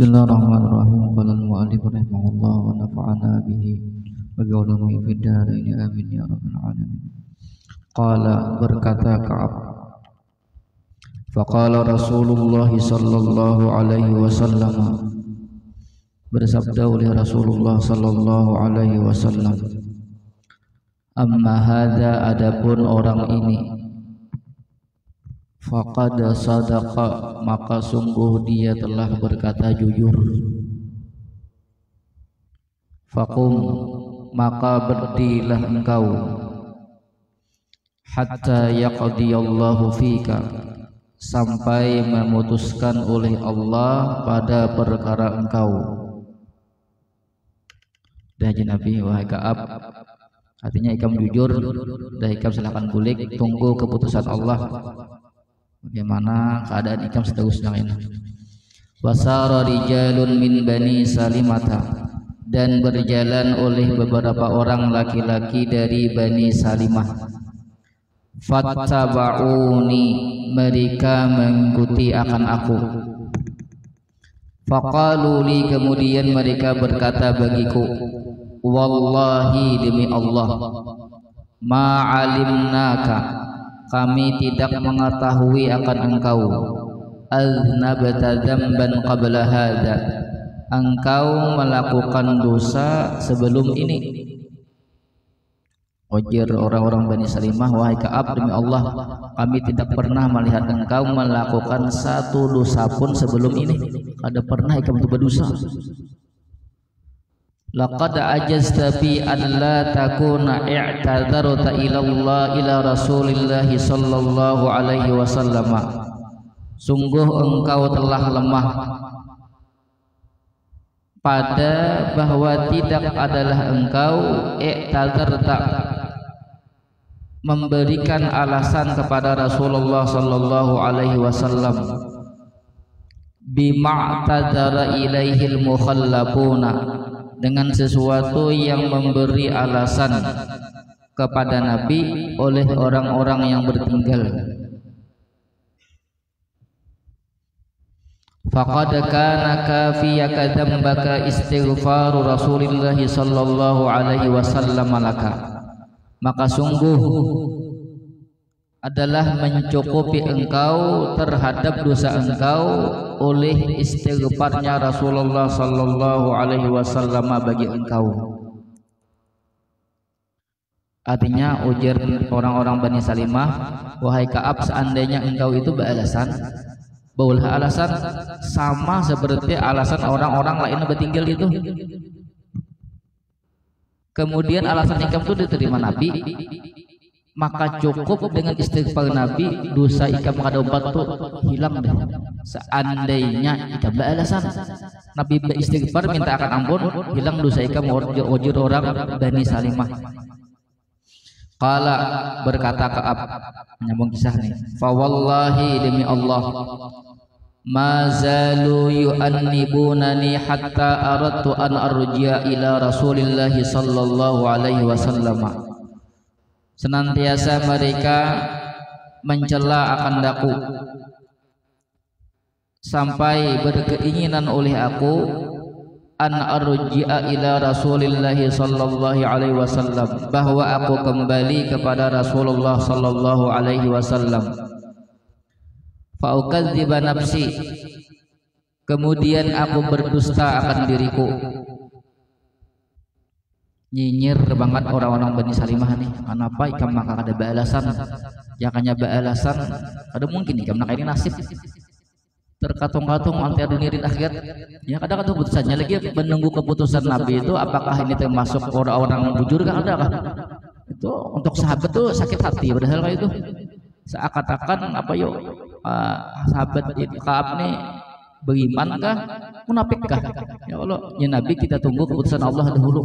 Bismillahirrahmanirrahim. Qala al-mu'allif rahimahullah wa nafa'ana bihi wa bi ulumihi fid dharain amin ya rabbal alamin. Qala, berkata Ka'ab, faqala Rasulullah sallallahu alaihi wasallam, bersabda oleh Rasulullah sallallahu alaihi wasallam, amma hadza, adapun orang ini, faqad sadaqa, maka sungguh dia telah berkata jujur. Faqum, maka berdirilah engkau, hatta yaqdiyallahu fika, sampai memutuskan oleh Allah pada perkara engkau. Dah Nabi, wahai Ka'ab, artinya ikam jujur, dah ikam silakan kulik, tunggu keputusan Allah bagaimana keadaan ikam seterusnya ini. Wasara rijalun min bani Salimata, dan berjalan oleh beberapa orang laki-laki dari Bani Salimah. Fattaba'uni, mereka mengikuti akan aku. Faqalu li, kemudian mereka berkata bagiku, wallahi, demi Allah, ma'alimnaka, kami tidak mengetahui akan engkau, aznabta dzamban qabla hadza, engkau melakukan dosa sebelum ini. Ujir orang-orang Bani Salimah, wahai Ka'ab, demi Allah, kami tidak pernah melihat engkau melakukan satu dosa pun sebelum ini. Ada pernah engkau berdosa. Laqad ajazta bi an la takuna i'tadarta ila Allah ila Rasulillah sallallahu alaihi wasallam. Sungguh engkau telah lemah pada bahwa tidak adalah engkau i'tadarta, memberikan alasan kepada Rasulullah sallallahu alaihi wasallam, bima'tadara ilaihil mukhallafuna, dengan sesuatu yang memberi alasan kepada Nabi oleh orang-orang yang bertinggal. Faqad kana kafiyaka dzambaka istighfaru Rasulillah sallallahu alaihi wasallam laka, maka sungguh adalah mencukupi engkau terhadap dosa engkau oleh istighfarnya Rasulullah sallallahu alaihi wasallam bagi engkau. Artinya ujar orang-orang Bani Salimah, wahai Ka'ab, seandainya engkau itu beralasan, baulah alasan sama seperti alasan orang-orang lain bertinggal itu, kemudian alasan engkau itu diterima Nabi, maka cukup dengan istighfar Nabi, dosa ikam kadaupat tuh hilang deh. Seandainya ikam beralasan, Nabi beristighfar minta akan ampun, hilang dosa ikam. Wajur orang Bani Salimah. Qala, berkata Ka'ab, menyambung kisah nih, fa wallahi, demi Allah, ma zalu yu'annibunani hatta aradtu an arji'a ila Rasulillah sallallahu alaihi wasallam. Senantiasa mereka mencela akan daku sampai berkeinginan oleh aku an arji'a ila Rasulillah sallallahu alaihi wasallam, bahwa aku kembali kepada Rasulullah sallallahu alaihi wasallam. Fa ukadziba nafsi, kemudian aku berdusta akan diriku. Nyinyir banget orang-orang Bani Salimah nih. Kenapa ikam maka ada balasan? Jangannya balasan, ada mungkin ikam nak ini nasib terkatung-katung antara dunia dan akhirat. Ya kadang keputusannya lagi menunggu keputusan Nabi itu, apakah ini termasuk orang-orang bujur kan ada kah? Itu untuk sahabat tuh sakit hati padahal kayak itu. Seakan-akan apa yuk sahabat Ka'ab nih beriman kah? Munafik kah? Ya Allah, ya Nabi, kita tunggu keputusan Allah dahulu.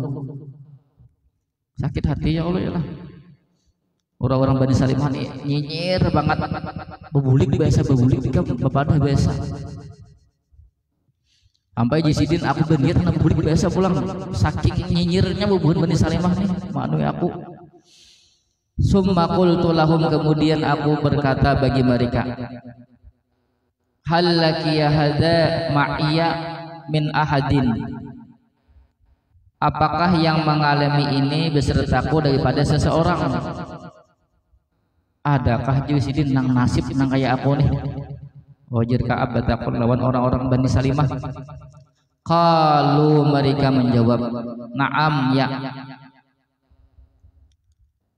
Sakit hati ya Allah ya lah. Orang-orang Bani Salimah nih nyinyir banget, bebulik biasa, bebulik jika bapak biasa. Sampai jisidin aku berniat nak bebulik biasa pulang, saking nyinyirnya bebuhan Bani Salimah nih, manu aku. Summa qultu lahum, kemudian aku berkata bagi mereka, hal laki ya hadza ma'iya, min ahadin, apakah yang mengalami ini besertaku daripada seseorang? Adakah jusidin nang nasib nang kayak aku nih? Wajir Ka'ab batakun lawan orang-orang Bani Salimah. Qalu, mereka menjawab, na'am ya.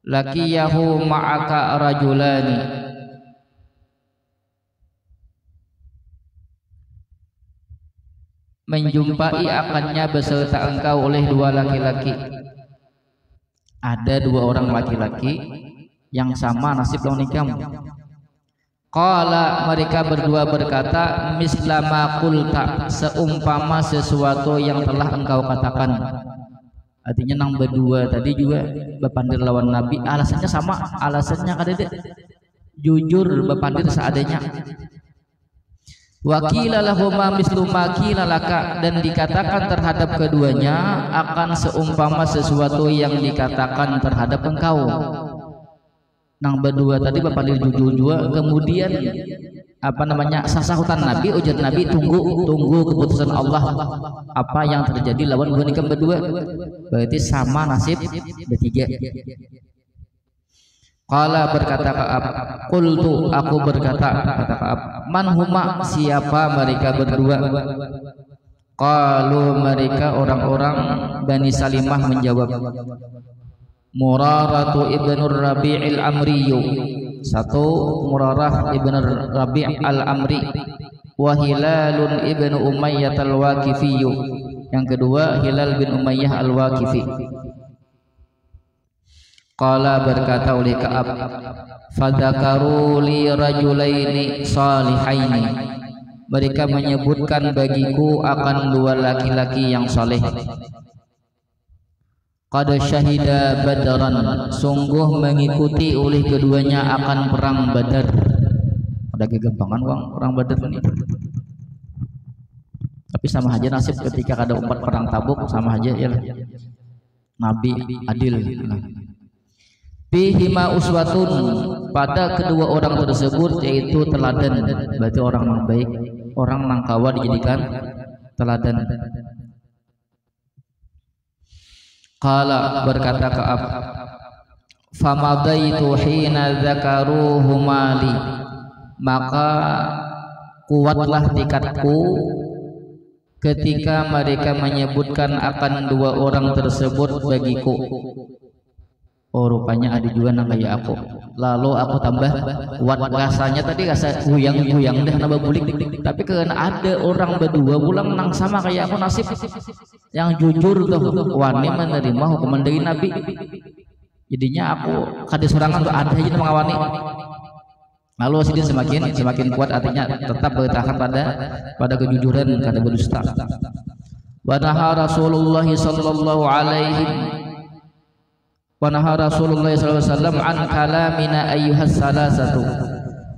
Lakiyahu ma'aka rajulani, menjumpai akannya beserta engkau oleh dua laki-laki. Ada dua orang laki-laki yang sama nasib lawan kamu. Qala, mereka berdua berkata, mislama qulta, seumpama sesuatu yang telah engkau katakan. Artinya nang berdua tadi juga bepandir lawan Nabi, alasannya sama, alasannya kadede jujur bepandir seadanya. Wakila lahuma mislu ma qila laka, dan dikatakan terhadap keduanya akan seumpama sesuatu yang dikatakan terhadap engkau. Nang berdua tadi bepandir jujur juga, kemudian sasahutan Nabi, ujar Nabi, tunggu keputusan Allah, apa yang terjadi lawan nikah berdua. Berarti sama nasib bertiga. Qala, berkata Ka'ab, qultu, aku berkata, kata Ka'ab, man huma, siapa mereka berdua? Qalu, mereka orang-orang Bani Salimah menjawab, Muraratu ibnu Rabi'il Amriyu, satu Murarah ibnu Rabi' al-Amri, wa Hilalun ibnu Umayyah al-Waqifiyu, yang kedua Hilal bin Umayyah al-Waqifi. Qala, berkata oleh Ka'ab, fadzakaru li rajulaini salihaini, mereka menyebutkan bagiku akan dua laki-laki yang saleh. Qad syahida Badran, sungguh mengikuti oleh keduanya akan perang Badar. Ada kegampangan uang perang Badar ini. Tapi sama aja nasib ketika ada umat perang Tabuk, sama aja ya. Nabi adil. Fihima uswatun, pada kedua orang tersebut yaitu teladan, berarti orang yang baik, orang yang kawa dijadikan teladan. Qala, berkata Ka'ab, famadaitu hina dzakaruhuma li, maka kuatlah tikatku ketika mereka menyebutkan akan dua orang tersebut bagiku. Oh, rupanya ada juga nang kayak aku. Lalu aku tambah kuat, rasanya tadi rasa guyang-guyang dah nambah bulik, tapi karena ada orang berdua pulang nang sama kayak aku nasib yang jujur tuh, wani menerima hukuman dari Nabi. Jadinya aku kada sorangan tuh ada aja mengawani. Lalu sidin semakin kuat, artinya tetap bertahan pada kejujuran, kada berdusta. Wa naha Rasulullah sallallahu alaihi wasallam an kalamina ayyuhas salasatu,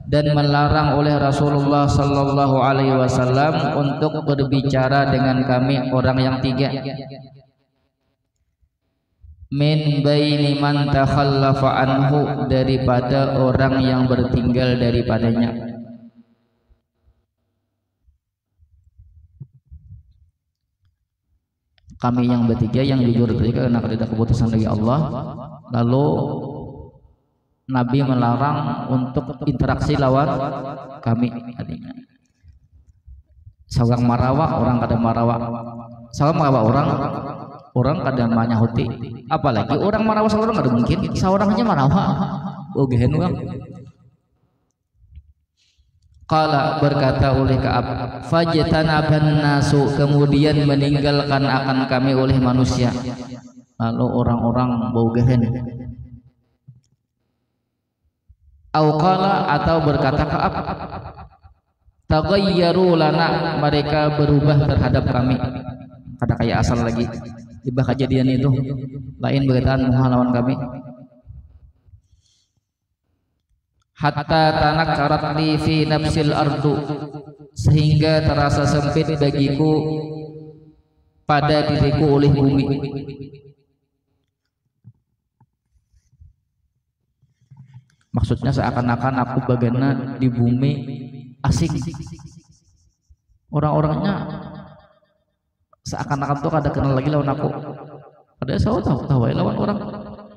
dan melarang oleh Rasulullah sallallahu alaihi wasallam untuk berbicara dengan kami orang yang tiga. Min baini man takhallafa anhu, daripada orang yang bertinggal daripadanya. Kami yang bertiga yang jujur ketika karena ada keputusan dari Allah. Lalu Nabi melarang untuk interaksi lawan kami. Sawarang marawa, orang kada marawa. Sawarang marawa orang kada manyahuti. Apalagi orang marawa sawarang kada mungkin. Sawarang aja marawa. Ogehen uang. Qala, berkata oleh Ka'ab, fajtanaban nasu, kemudian meninggalkan akan kami oleh manusia. Lalu orang-orang bau gehen. Au qala, atau berkata Ka'ab, taghayyaru lana, mereka berubah terhadap kami. Kada kayak asal lagi. Ibah kejadian itu lain berkaitan lawan kami. Hatta tanakkarat li fi nafsil ardu, sehingga terasa sempit bagiku pada diriku oleh bumi. Maksudnya seakan-akan aku bagaimana di bumi asing, orang-orangnya seakan-akan tuh kada kenal lagi lawan aku. Ada saya tahu lawan orang,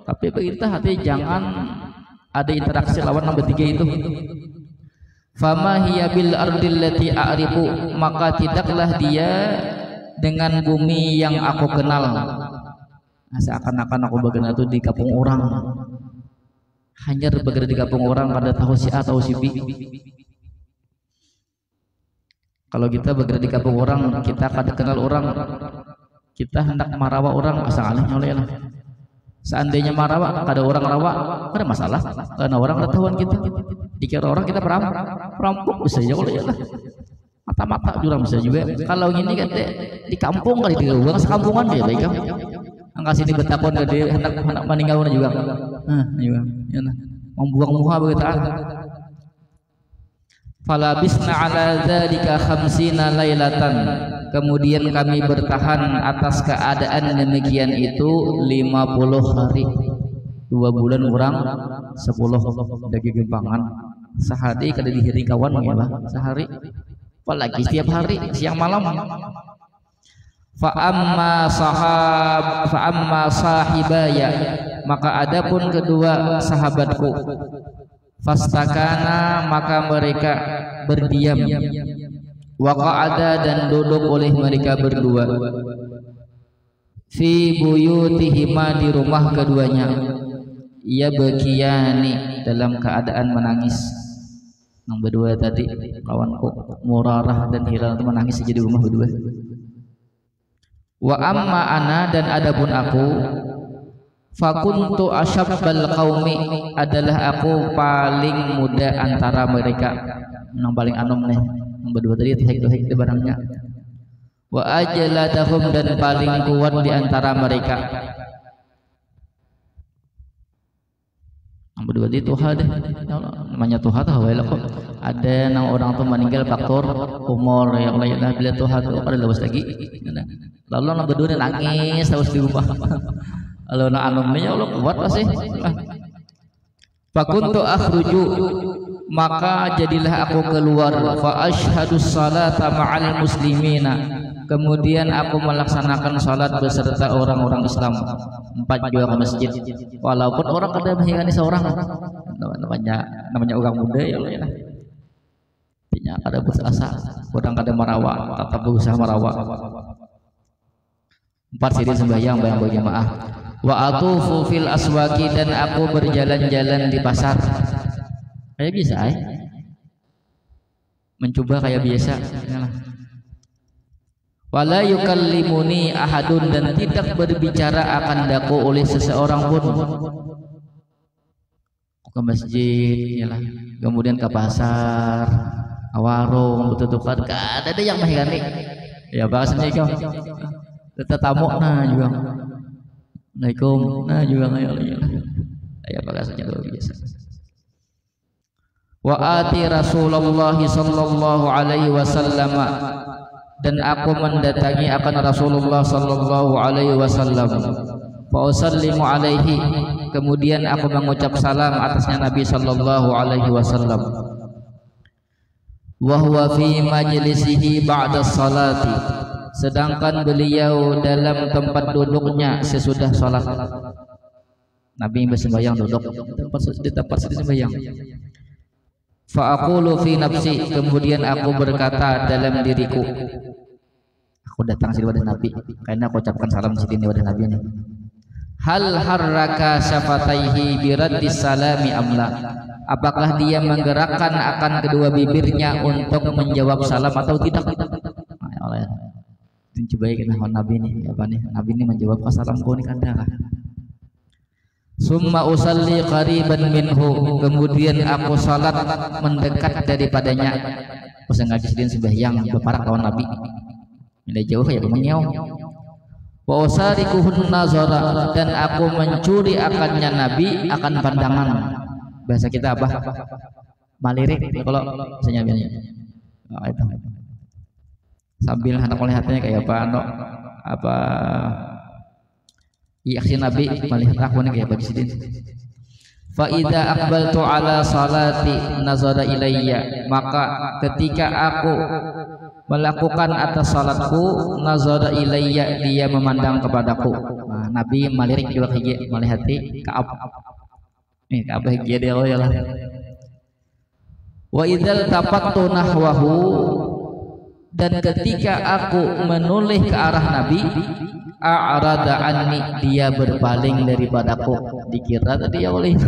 tapi kita hati jangan ada interaksi lawan yang bertiga itu. Fama hiya bil ardil lati a'rifu, maka tidaklah dia dengan bumi yang aku kenal. Nah, seakan-akan aku berada itu di kampung orang, hanya berada di kampung orang pada tahu si A tahu si B. Kalau kita berada di kampung orang, kita kada kenal orang, kita hendak marawa orang asal anehnya oleh lah. Seandainya marawa kada orang rawa, ada masalah karena orang ada tahuan kita. Dikira orang kita perampok bisa aja oleh lah. Mata-mata jurang bisa juga. Kalau gini kan di kampung kali tiga uang sekampungan dia baik kan. Angka sini betakon gede hendak meninggal juga. Juga. Ya nah. Membuang muha begitu. Falabisna ala dzalika khamsina lailatan. Kemudian kami bertahan atas keadaan demikian itu 50 hari. 2 bulan kurang 10 daging gempangan. Sehari kada dihiri kawan ya lah. Sehari. Apalagi setiap hari siang malam. Fa amma sahibaya, maka adapun kedua sahabatku, fastakana, maka mereka berdiam, wa qa'ada, dan duduk oleh mereka berdua, fi buyutihima, di rumah keduanya, ia bakiyani, dalam keadaan menangis. Yang berdua tadi kawanku Murarah dan Hilal itu menangis saja di rumah berdua. Wa amma ana, dan adapun aku, fakuntu asyabbal qaumi, adalah aku paling muda antara mereka. Yang paling anom nih yang berdua tadi hek barangnya. Wa ajladahum, dan paling kuat di antara mereka. Yang berdua itu Tuhan deh, namanya Tuhan tahu ya kok. Ada yang orang tuh meninggal faktor umur yang lainnya, bila Tuhan tuh ada lepas lagi. Lalu orang berdua nangis terus di rumah. Kalau nak anumnya Allah kuat pasti. Fakuntu akhruju, maka jadilah aku keluar, fa asyhadus salata ma'al muslimina, kemudian aku melaksanakan salat beserta orang-orang Islam. 4 juga ke masjid, walaupun orang kada menghingani seorang. Namanya orang muda ya Allah ya. Artinya kada putus asa, orang kada marawa, tetap berusaha marawa. 4 siri sembahyang bayang berjamaah. Wa atufu fil aswaqi, dan aku berjalan-jalan di pasar. Kayak biasa mencoba kayak biasa. Wala yukallimuni ahadun, dan tidak berbicara akan daku oleh seseorang pun. Ke masjid yalah, kemudian ke pasar, ke warung, betul-betul kada ada yang menghirani. Ya bahasanya kau tetamu nah juga. Assalamualaikum nah juga ya bahasanya luar biasa. Wa ati Rasulullah sallallahu alaihi wasallam, dan aku mendatangi akan Rasulullah sallallahu alaihi wasallam. Fa usallimu alaihi, kemudian aku mengucap salam atasnya Nabi sallallahu alaihi wasallam. Wa huwa fi majlisihi ba'da salati, sedangkan beliau dalam tempat duduknya sesudah salat. Nabi bersembahyang duduk di tempat sembahyang. Fa aqulu fi nafsi, kemudian aku berkata dalam diriku, aku datang sini wadah Nabi karena aku ucapkan salam sini wadah Nabi ini. Hal harraka syafataihi biraddis salami amla, apakah dia menggerakkan akan kedua bibirnya untuk menjawab salam atau tidak? Coba ya kita Nabi ini apa nih? Nabi ini menjawab salamku ini kanda. Summa usalli qariban minhu, kemudian aku salat mendekat daripadanya. Usah ngaji sedin sembahyang beparak kawan Nabi. Ini jauh ya menyau. Wa usarikuhun nazara, dan aku mencuri akannya Nabi akan pandangan. Bahasa kita apa? Malirik kalau misalnya biasanya. Oh, itu. Sambil hendak melihatnya kayak apa yakin Nabi melihat aku nih kayak apa di sini. Fa idza aqbaltu ala salati nazara ilayya, maka ketika aku melakukan atas salatku, nazara ilayya, dia memandang kepadaku. Nah, Nabi malirik juga hiji malihati Ka'ab. Ka'ab hiji dia lah. Wa idzal tafattu nahwahu, dan ketika aku menoleh ke arah Nabi, a'rada anni, dia berpaling daripadaku. Dikira tadi ya oleh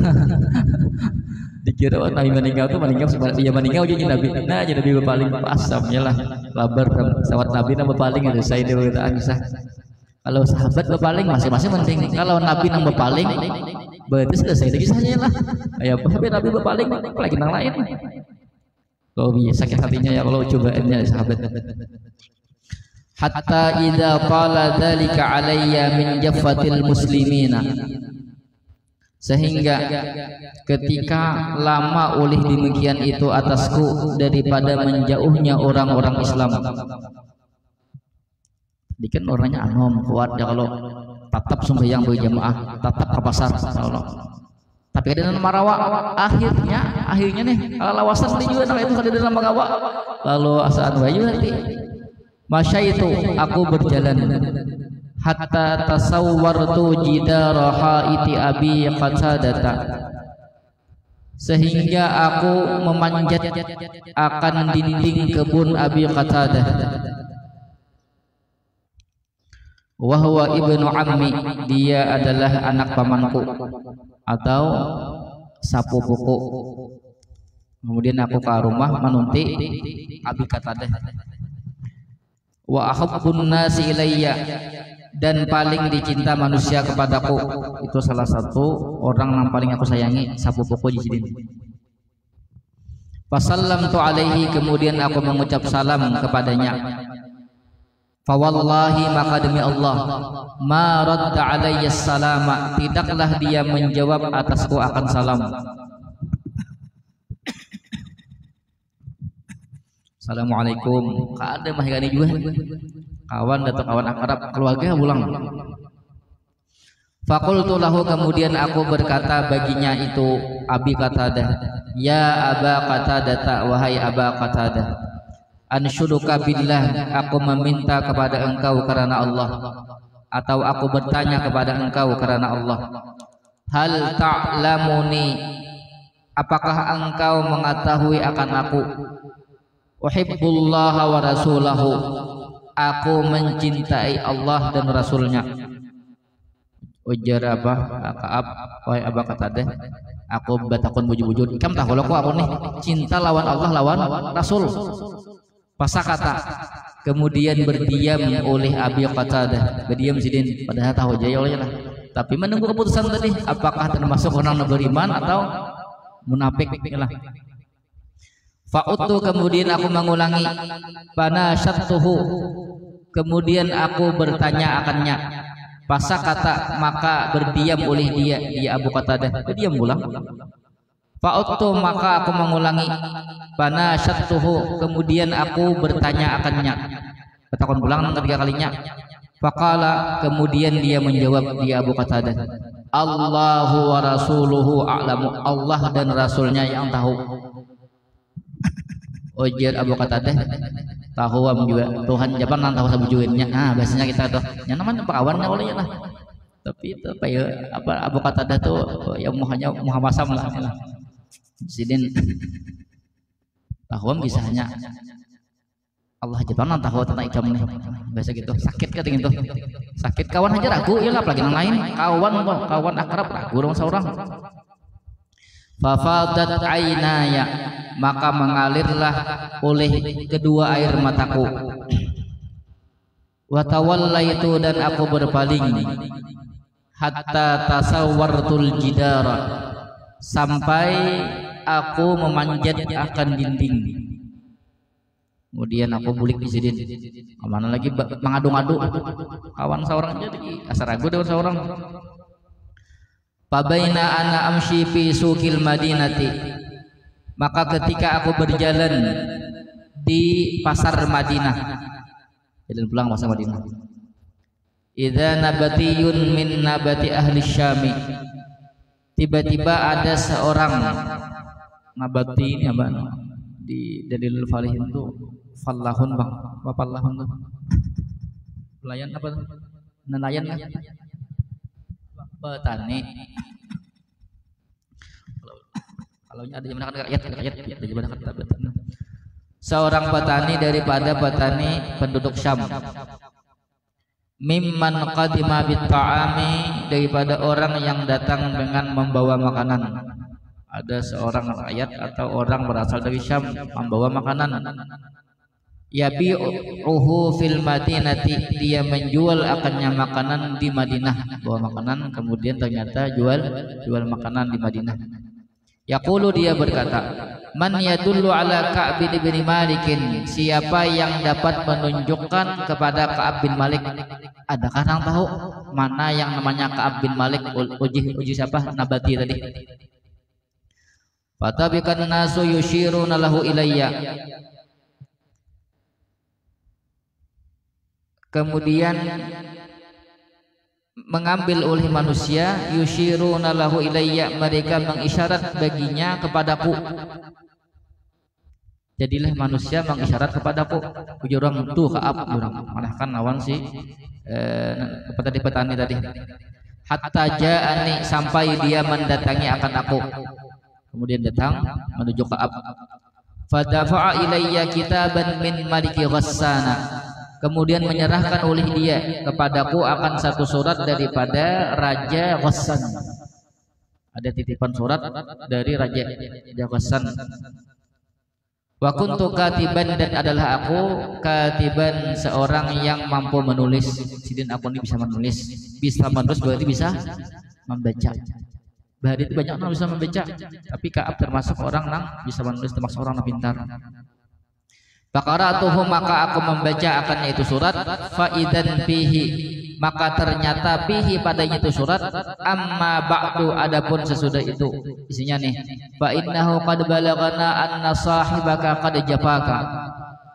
dikira Nabi meninggal tuh meninggal sebenarnya dia meninggal jadi Nabi. Nah, jadi Nabi berpaling pasamnya lah. Labar sahabat Nabi nang berpaling itu saya dia berkata Aisyah. Kalau sahabat berpaling masing-masing penting. Kalau Nabi nang berpaling berarti selesai kisahnya lah. Ya, tapi Nabi berpaling lagi nang lain. Kalau bisa sakit hatinya ya kalau cobaannya sahabat. Hatta idza qala dzalika alayya min jaffatil muslimina, sehingga ketika lama oleh demikian itu atasku daripada menjauhnya orang-orang Islam. Jadi kan orangnya anom kuat ya kalau tetap sembahyang berjamaah, tetap ke pasar Allah. Tapi ada dalam marawa akhirnya nih kalau lawasan di juga itu ada dalam marawa lalu asaan bayu nanti masya itu aku berjalan hatta tasawwartu jidara haiti abi Qatadah, sehingga aku memanjat akan dinding kebun Abi Qatadah. Wa huwa ibnu ammi, dia adalah anak pamanku atau sapupuku. Kemudian aku ke rumah menunti Abi Qatadah. Wa ahabbun nasi ilayya, dan paling dicinta manusia kepadaku, itu salah satu orang yang paling aku sayangi, sapupuku di sini. Fasallamtu alaihi, kemudian aku mengucap salam kepadanya. Fawallahi, maka demi Allah, ma radda alayya salama, tidaklah dia menjawab atasku akan salam. Assalamualaikum. Kada mah gani juga. Kawan atau kawan akrab keluarga pulang. Faqultu lahu, kemudian aku berkata baginya itu Abi Qatadah, ya Aba Qatadah, wahai Aba Qatadah, anshuduka billah, aku meminta kepada engkau karena Allah, atau aku bertanya kepada engkau karena Allah. Hal ta'lamuni, apakah engkau mengetahui akan aku? Uhibbullaha wa rasulahu, aku mencintai Allah dan Rasulnya. Ujar apa? Ka'ab, wahai Aba Qatadah, aku batakun bujud-bujud. Ikam tahu aku nih cinta lawan Allah lawan Rasul. Pasakata, kemudian berdiam oleh Abi Qatadah, berdiam sidin, padahal tahu jaya olehnya lah. Tapi menunggu keputusan tadi, apakah termasuk orang beriman atau munafik lah. Fa'utu, kemudian aku mengulangi, panasyattuhu, kemudian aku bertanya akannya. Pasakata, maka berdiam oleh dia Abu Qatadah, berdiam ulang. Fa'utu, maka aku mengulangi, panasyattuhu, kemudian aku bertanya akannya. Bertakon ulang ketiga kalinya. Faqala, kemudian dia menjawab, dia Abu Qatadah, Allahu wa rasuluhu a'lamu, Allah dan Rasulnya yang tahu. Ujar Abu Qatadah, tahu juga Tuhan Japan nang tahu sabujuinnya. Nah, biasanya kita tuh yang namanya pekawannya oleh lah. Tapi itu apa ya, apa Abu Qatadah tuh ya Muhammad Sam lah. Sidin tahu kisahnya Allah Japan nang tahu tentang ikam nih. Biasa gitu. Sakit kata gitu. Sakit kawan aja ragu ya lah, apalagi yang lain. Kawan akrab ragu orang seorang. Fafadat ainaya, maka mengalirlah oleh kedua air mataku. Wa tawallaitu, dan aku berpaling. Hatta tasawwartul jidara, sampai aku memanjat akan dinding. Kemudian aku bulik di sini. Kemana lagi mengadu-ngadu kawan seorang jadi asal ragu dengan seorang. Fabaina ana amshi fi suqil madinati, maka ketika aku berjalan di pasar Madinah, jalan pulang pasar Madinah, idza nabatiyun min nabati ahli Syami, tiba-tiba ada seorang nabati, ini apa di Dalilul Falihin itu Fallahun bang, apa fallahun tuh? Pelayan apa tuh? Nelayan kan? Petani. Kalau ada zaman ayat ada zaman kata seorang petani daripada petani penduduk Syam. Mimman qadima bit ta'ami, daripada orang yang datang dengan membawa makanan. Ada seorang rakyat atau orang berasal dari Syam membawa makanan. Yabi'uhu fil madinati, dia menjual akannya makanan di Madinah, bawa makanan kemudian ternyata jual makanan di Madinah. Yaqulu, dia berkata, man yadullu ala Ka'b bin Malikin, siapa yang dapat menunjukkan kepada Ka'ab bin Malik? Adakah yang tahu mana yang namanya Ka'ab bin Malik? Uji siapa? Nabati tadi. Fatabikan nasu yushiruna lahu ilayya, kemudian mengambil oleh manusia, yushiruna lahu ilayya, mereka mengisyarat baginya kepadaku. Jadilah manusia mengisyarat kepadaku. Ujurang tuh Ka'ab, jurang malahkan lawan si petani tadi. Hatta ja'ani, sampai dia mendatangi akan aku. Kemudian datang menuju Ka'ab. Fadafa'a ilayya kitaban min Maliki Ghassana, kemudian menyerahkan oleh dia kepadaku akan satu surat daripada Raja Ghassan. Ada titipan surat dari Raja Ghassan. Wa kuntu katiban, dan adalah aku katiban, seorang yang mampu menulis. Sidin aku ini bisa menulis. Bisa menulis berarti bisa membaca. Bahari itu banyak orang bisa membaca, tapi Ka'ab termasuk orang yang bisa menulis, termasuk orang yang pintar. Faqara'tuhu, maka aku membaca akannya itu surat. Faidan fihi, maka ternyata fihi padanya itu surat. Amma ba'du, adapun sesudah itu isinya nih, fa innahu qad balagana anna sahibaka qad jafaka,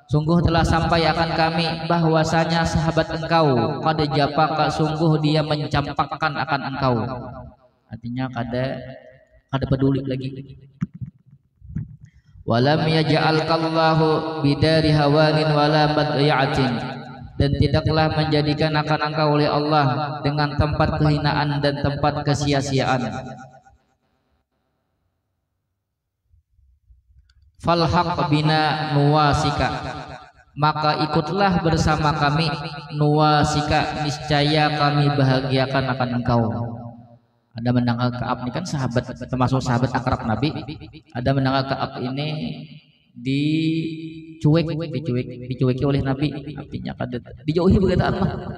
sungguh telah sampai akan kami bahwasanya sahabat engkau qad jafaka, sungguh dia mencampakkan akan engkau. Artinya kada peduli lagi. Walam yaj'alkallahu bidari hawanin wala madyatin, dan tidaklah menjadikan akan engkau oleh Allah dengan tempat kehinaan dan tempat kesia-siaan. Falhaq bina nuwasika, maka ikutlah bersama kami, nuwasika, niscaya kami bahagiakan akan engkau. Ada mendengar Ka'ab ini kan sahabat, termasuk sahabat akrab Nabi. Ada mendengar Ka'ab ini dicueki oleh Nabi, artinya kada dijauhi begitu Allah.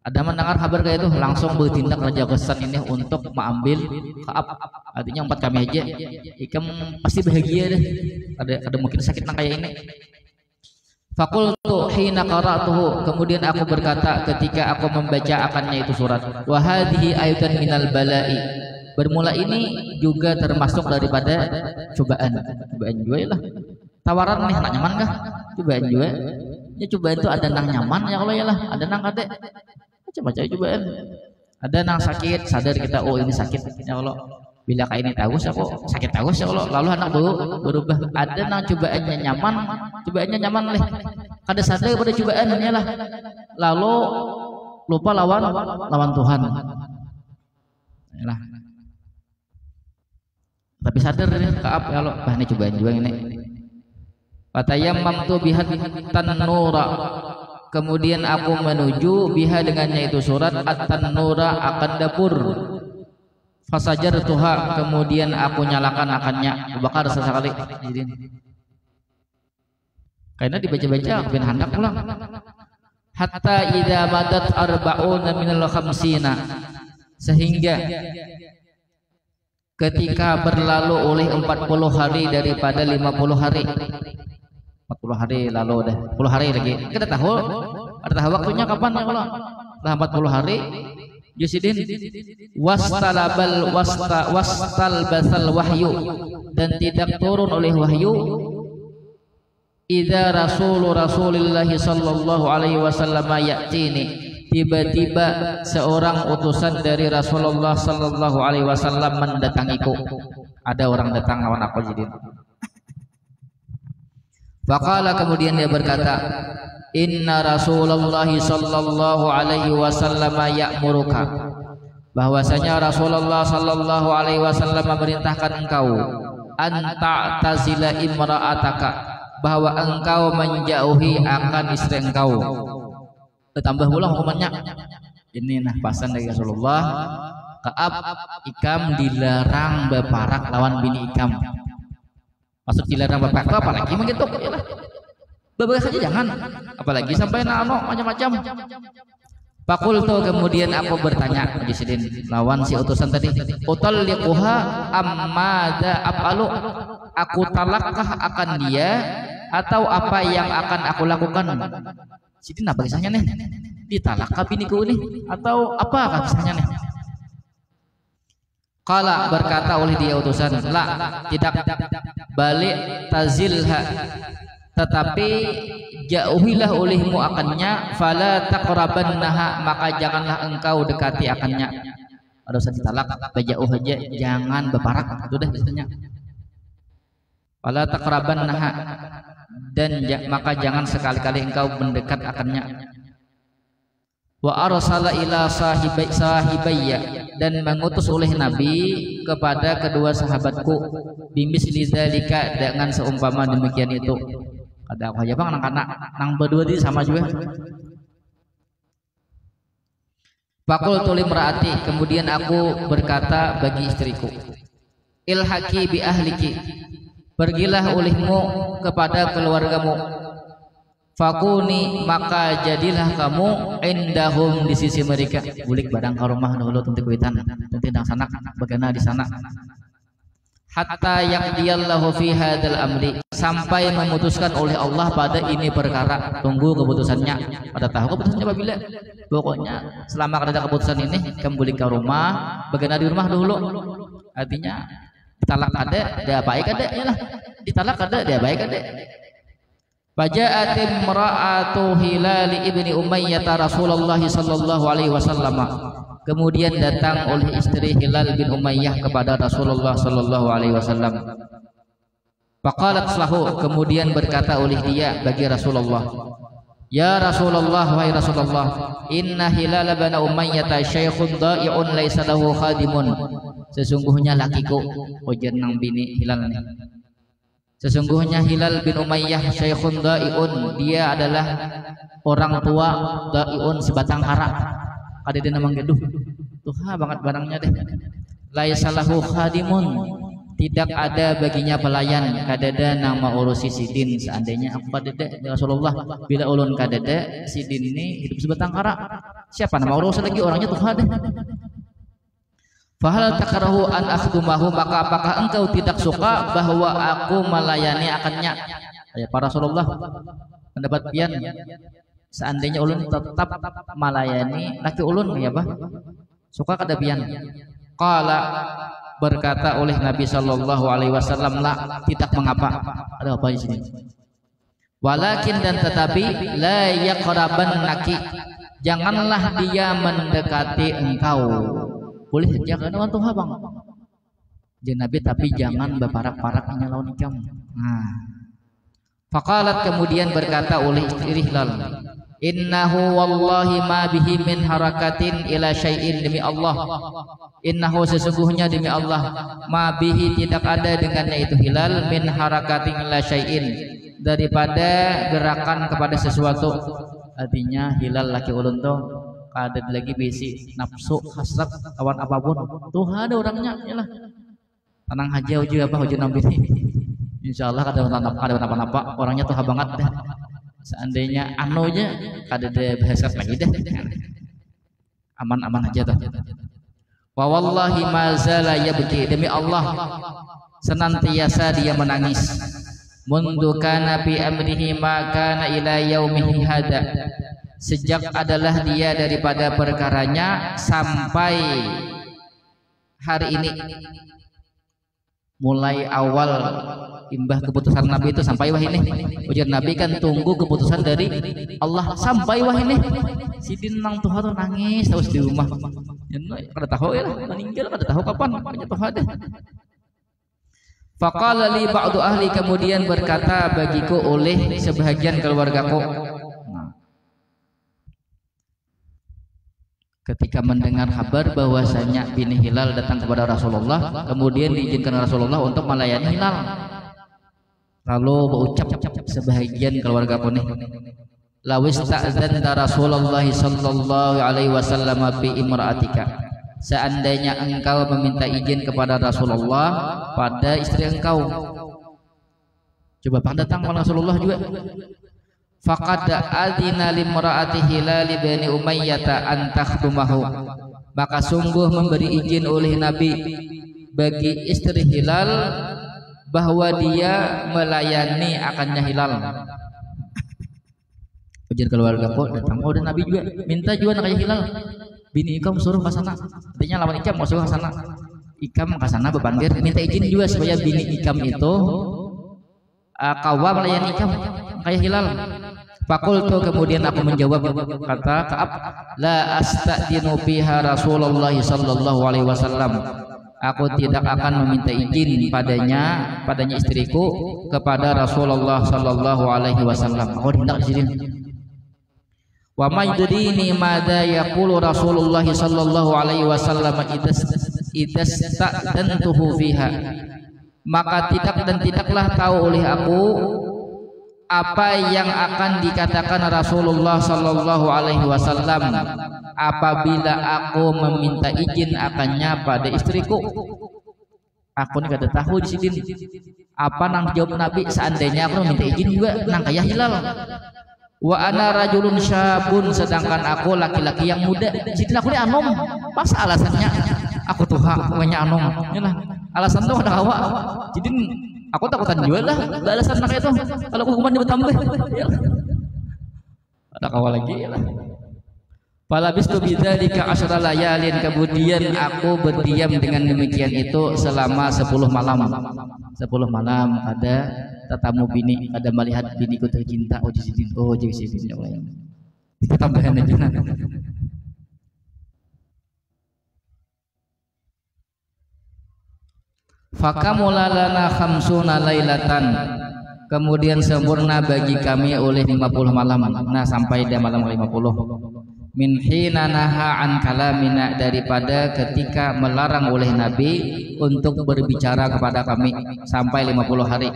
Ada mendengar kabar kayak itu, langsung bertindak Raja Ghassan ini untuk mengambil Ka'ab. Artinya empat kami aja, ikam pasti bahagia deh. Ada mungkin sakit nang kayak ini. Faqultu hina qara'tuhu, kemudian aku berkata ketika aku membaca akannya itu surat, wa hadhihi ayatan minal bala'i, bermula ini juga termasuk daripada cobaan juga lah. Tawaran nih nak nyaman kah? Cobaan juga. Ya cobaan itu ada nang nyaman ya Allah ya lah, ada nang kade. Baca cobaan. Ada nang sakit, sadar kita oh ini sakit ya Allah. Bila kayak ini tahu aku sakit tahu ya Allah, lalu anak berubah. Ada nang cobaannya nyaman leh. Kada sadar pada cobaannya lah. Lalu lupa lawan Tuhan. Yalah. Tapi sadar nih Ka'ab ya Allah, bah ini cobaan juga ini. Fatayammamtu bihat tanura, kemudian aku menuju biha dengannya itu surat at-tanura, akan dapur. Fasajar tuha, kemudian aku nyalakan akannya, bakar sesekali. Karena dibaca-baca bin hendak pulang. Hatta idza madat arba'una minal khamsina, sehingga ketika berlalu oleh 40 hari daripada 50 hari. 40 hari lalu dah, 10 hari lagi. Kita tahu ada waktunya kapan ya Allah? Setelah 40 hari Yusidin wastal basal wahyu, dan tidak turun oleh wahyu. Idza Rasulullah sallallahu alaihi wasallam ya'tini, tiba-tiba seorang utusan dari Rasulullah sallallahu alaihi wasallam mendatangiku. Ada orang datang lawan aku Jidin. Faqala, kemudian dia berkata, inna Rasulullah sallallahu alaihi wasallam ya'muruka, bahwasanya Rasulullah sallallahu alaihi wasallam memerintahkan engkau an ta'tazila imra'ataka, bahwa engkau menjauhi akan istri engkau. Tambah pula hukumannya. Ini nah pasan dari Rasulullah. Ka'ab Ikam dilarang berparak lawan bini Ikam. Maksud dilarang berparak apalagi begitu ya. Beberapa saja jangan, apalagi sampai nano macam-macam. Fakultu, kemudian aku bertanya di sini lawan si utusan tadi, utalliquha ammada apalu, aku talakkah akan dia atau apa yang akan aku lakukan? Sini apa kisahnya nih? Ditalakkah biniku nih atau apa kisahnya nih? Qala, berkata oleh dia utusan, la, tidak, balik tazilha, tetapi jauhilah olehmu akannya, fala taqrabannaha, maka janganlah engkau dekati akannya. Ada usah ditalak, bajauh aja, jangan berparak, itu dah biasanya. Fala taqrabannaha, dan maka jangan sekali-kali engkau mendekat akannya. Wa arsala ila sahibayya, dan mengutus oleh Nabi kepada kedua sahabatku, bimisli dzalika, dengan seumpama demikian itu. Ada aku aja bang anak-anak nang berdua di sama juga. Faqultu limraati, kemudian aku berkata bagi istriku, ilhaqi bi ahliki, pergilah olehmu kepada keluargamu. Fakuni, maka jadilah kamu indahum, di sisi mereka. Bulik badang ke rumah dulu tentu kuitan, tentu nang sanak bagaimana di sana. Hatta yaqdiyallahu fi hadzal amri, sampai memutuskan oleh Allah pada ini perkara. Tunggu keputusannya. Pada tahu keputusannya apabila. Pokoknya selama ada keputusan ini, kamu balik ke rumah, bagaimana di rumah dulu. Artinya ditalak ada, dia baik ada, yalah. Ditalak ada, dia baik ada. Faja'at imra'atu Hilal ibni Umayyah Rasulullah sallallahu alaihi wasallam. Kemudian datang oleh istri Hilal bin Umayyah kepada Rasulullah sallallahu alaihi wasallam. Faqalat lahu, kemudian berkata oleh dia bagi Rasulullah, ya Rasulullah, wahai Rasulullah, inna Hilal bin Umayyah syaikhun dha'i'un laisa lahu khadimun. Sesungguhnya lakiku, ujar nang bini Hilal nih. Sesungguhnya Hilal bin Umayyah syaikhun dha'i'un, dia adalah orang tua dha'i'un, sebatang kara. Kada dia namang geduh. Tuha banget barangnya deh. Laisa lahu khadimun, tidak ada baginya pelayan. Kadada nama urusi sidin, seandainya aku kadada ya Rasulullah, bila ulun kadada sidin ini hidup sebatang kara, siapa nama urus lagi orangnya tuha deh. Fahal takrahu an akhdumahu, maka apakah engkau tidak suka bahwa aku melayani akannya? Ya para Rasulullah, pendapat pian, seandainya ulun tetap melayani laki ulun ya bah, suka kada pian? Qala, berkata oleh Nabi sallallahu alaihi wasallam, la, tidak mengapa. Ada apa di sini? Walakin, dan tetapi, la yaqrabannaki, janganlah dia mendekati engkau. Boleh jangan lawan Tuhan bang. Jadi Nabi, tapi jangan berparak-paraknya lawan ikam. Nah, faqalat, kemudian berkata oleh istri Hilal, innahu wallahi ma bihi min harakatin ila syai'in, demi Allah, innahu sesungguhnya demi Allah, ma bihi tidak ada dengannya itu Hilal, min harakatin ila syai'in, daripada gerakan kepada sesuatu. Artinya Hilal laki ulun tuh ada lagi besi nafsu hasrat lawan apapun tuh ada orangnya yalah. Tenang aja uji apa uji nabi insyaallah kada apa-apa orangnya tuh banget deh. Seandainya anunya kada ada bahasa lagi deh, aman-aman aja tuh. Wa wallahi ma zala yabki, demi Allah senantiasa dia menangis. Mundu kana fi amrihi ma kana ila yaumihi hada, sejak adalah dia daripada perkaranya sampai hari ini. Mulai awal imbah keputusan Nabi itu sampai wah ini. Ujar Nabi kan tunggu keputusan dari Allah sampai wah ini. Sidin nang Tuhan tuh nangis terus di rumah. Kada tahu ya meninggal, kada tahu kapan. Hanya Tuhan deh. Faqala li ba'du ahli, kemudian berkata bagiku oleh sebahagian keluargaku. Ketika mendengar kabar bahwasanya Bini Hilal datang kepada Rasulullah, kemudian diizinkan Rasulullah untuk melayani Hilal. Lalu berucap sebahagian keluarga nih, lawis ta'dzanta Rasulullah sallallahu alaihi wasallam fi imra'atika, seandainya engkau meminta izin kepada Rasulullah pada istri engkau. Coba datang kepada Rasulullah juga. Faqad adzina limra'ati Hilal bin Umayyah an takhdumahu, maka sungguh memberi izin oleh Nabi bagi istri Hilal bahwa dia melayani akannya Hilal. Ujian keluarga kok datang, oh dan Nabi juga minta juga kayak Hilal, bini ikam suruh ke sana, artinya lawan ikam mau suruh ke sana, ikam ke sana bepandir, minta izin juga supaya bini ikam itu kawam melayani ikam kayak Hilal. Fakultu, kemudian aku menjawab, kata Ka'ab, la astadinu fiha Rasulullah sallallahu alaihi wasallam, aku tidak akan meminta izin padanya istriku kepada Rasulullah sallallahu alaihi wasallam. Aku hendak izin. Wa majdini madza yaqulu Rasulullah sallallahu alaihi wasallam idasta'dantuhu fiha, maka tidaklah tahu oleh aku apa yang akan dikatakan Rasulullah sallallahu alaihi wasallam apabila aku meminta izin akannya pada istriku. Aku nih kada tahu di sini apa nang jawab Nabi seandainya aku meminta izin juga nang kayak Hilal. Wa ana rajulun syabun, sedangkan aku laki-laki yang muda. Jadi aku ini anom. Pas alasannya aku tuh punya anom. Inilah alasan tuh ada awak. Jadi aku takutan juga lah balasan nak itu kalau hukuman dia bertambah. Ada kawal lagi lah. Falabistu bidzalika asyra layalin, kemudian aku berdiam dengan demikian itu selama 10 malam. 10 malam ada tetamu bini, ada melihat biniku tercinta, oh jadi itu tambahan aja. Fakamula lana khamsuna lailatan, kemudian sempurna bagi kami oleh 50 malam. Nah, sampai dia malam ke-50. Min hina naha an kalamina, daripada ketika melarang oleh Nabi untuk berbicara kepada kami sampai 50 hari.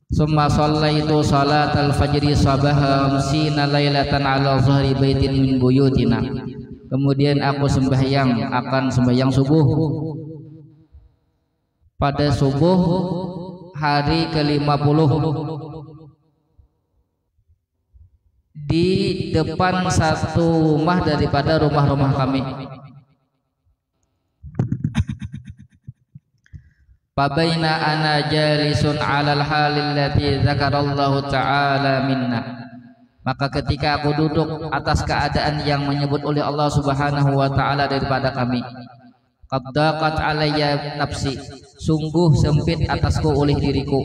Summa shallaitu salatal fajri sabaha amsina lailatan ala zahri baitin min buyutina, kemudian aku akan sembahyang subuh pada subuh hari ke-50 di depan satu rumah daripada rumah-rumah kami. Fabaina ana jalisun 'alal halil lati dzakarallahu ta'ala minna, maka ketika aku duduk atas keadaan yang menyebut oleh Allah Subhanahu wa taala daripada kami, qad daqat alayya nafsi, sungguh sempit atasku oleh diriku,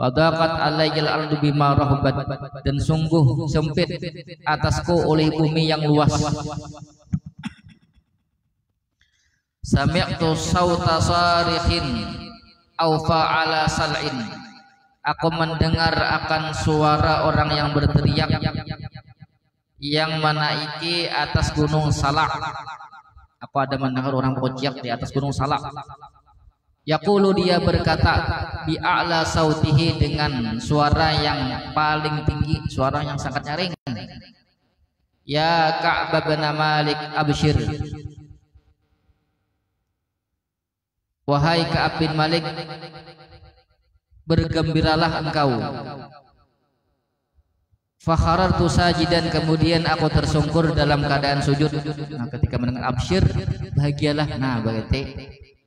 wa daqat alayyal ardu bima rahabat, dan sungguh sempit atasku oleh bumi yang luas. Sami'tu sauta sarikhin aw fa'ala sal'in, aku mendengar akan suara orang yang berteriak yang menaiki atas gunung Salak. Aku ada mendengar orang berteriak di atas gunung Salak. Yaqulu, dia berkata, bi'a'la sautihi, dengan suara yang paling tinggi, suara yang sangat nyaring. Ya Ka'b bin Malik abshir, wahai Ka'b bin Malik, bergembiralah engkau. Fakharartu sajidan, kemudian aku tersungkur dalam keadaan sujud. Nah, ketika mendengar abshir, bahagialah. Nah, berarti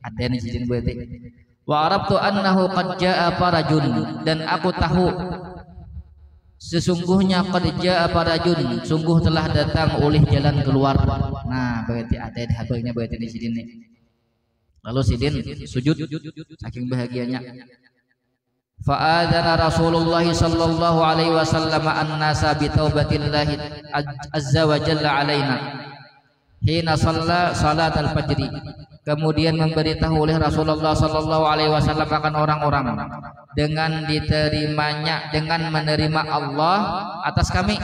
ada yang izin berarti. Wa arabtu annahu qad jaa farajun, dan aku tahu sesungguhnya qad jaa farajun, sungguh telah datang oleh jalan keluar. Nah, berarti ada habarnya berarti di sini. Lalu Sidin sujud saking bahagianya. Fa'adzana Rasulullah sallallahu alaihi wasallam an-nasa bi taubatillahi azza wa jalla alaina hina shalla salatal fajri, Kemudian memberitahu oleh Rasulullah sallallahu alaihi wasallam akan orang-orang dengan diterimanya, dengan menerima Allah atas kami.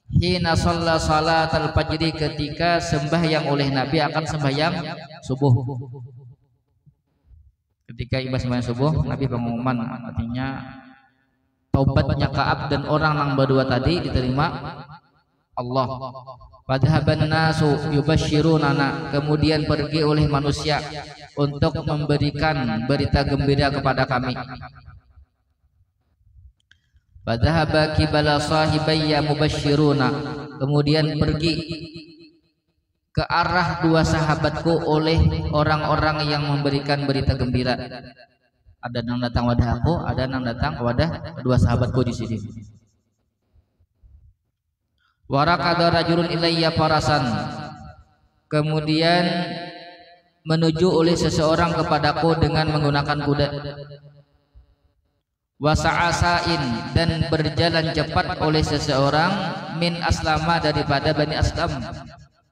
Hina shalla salatal fajri, ketika sembahyang oleh Nabi akan sembahyang subuh. Ketika ibadah sembahyang subuh, Nabi pengumuman, artinya taubatnya Ka'ab dan orang yang berdua tadi diterima Allah. Padhaban nasu yubashirunana, kemudian pergi oleh manusia untuk memberikan berita gembira kepada kami. Padhaba kibala sahibayya mubashiruna, kemudian pergi ke arah dua sahabatku oleh orang-orang yang memberikan berita gembira. Ada yang datang wadah aku, ada yang datang wadah dua sahabatku di sini. Warakada rajulun ilayya farasan, kemudian menuju oleh seseorang kepadaku dengan menggunakan kuda. Wasa'asain, dan berjalan cepat oleh seseorang min aslama, daripada Bani Aslam,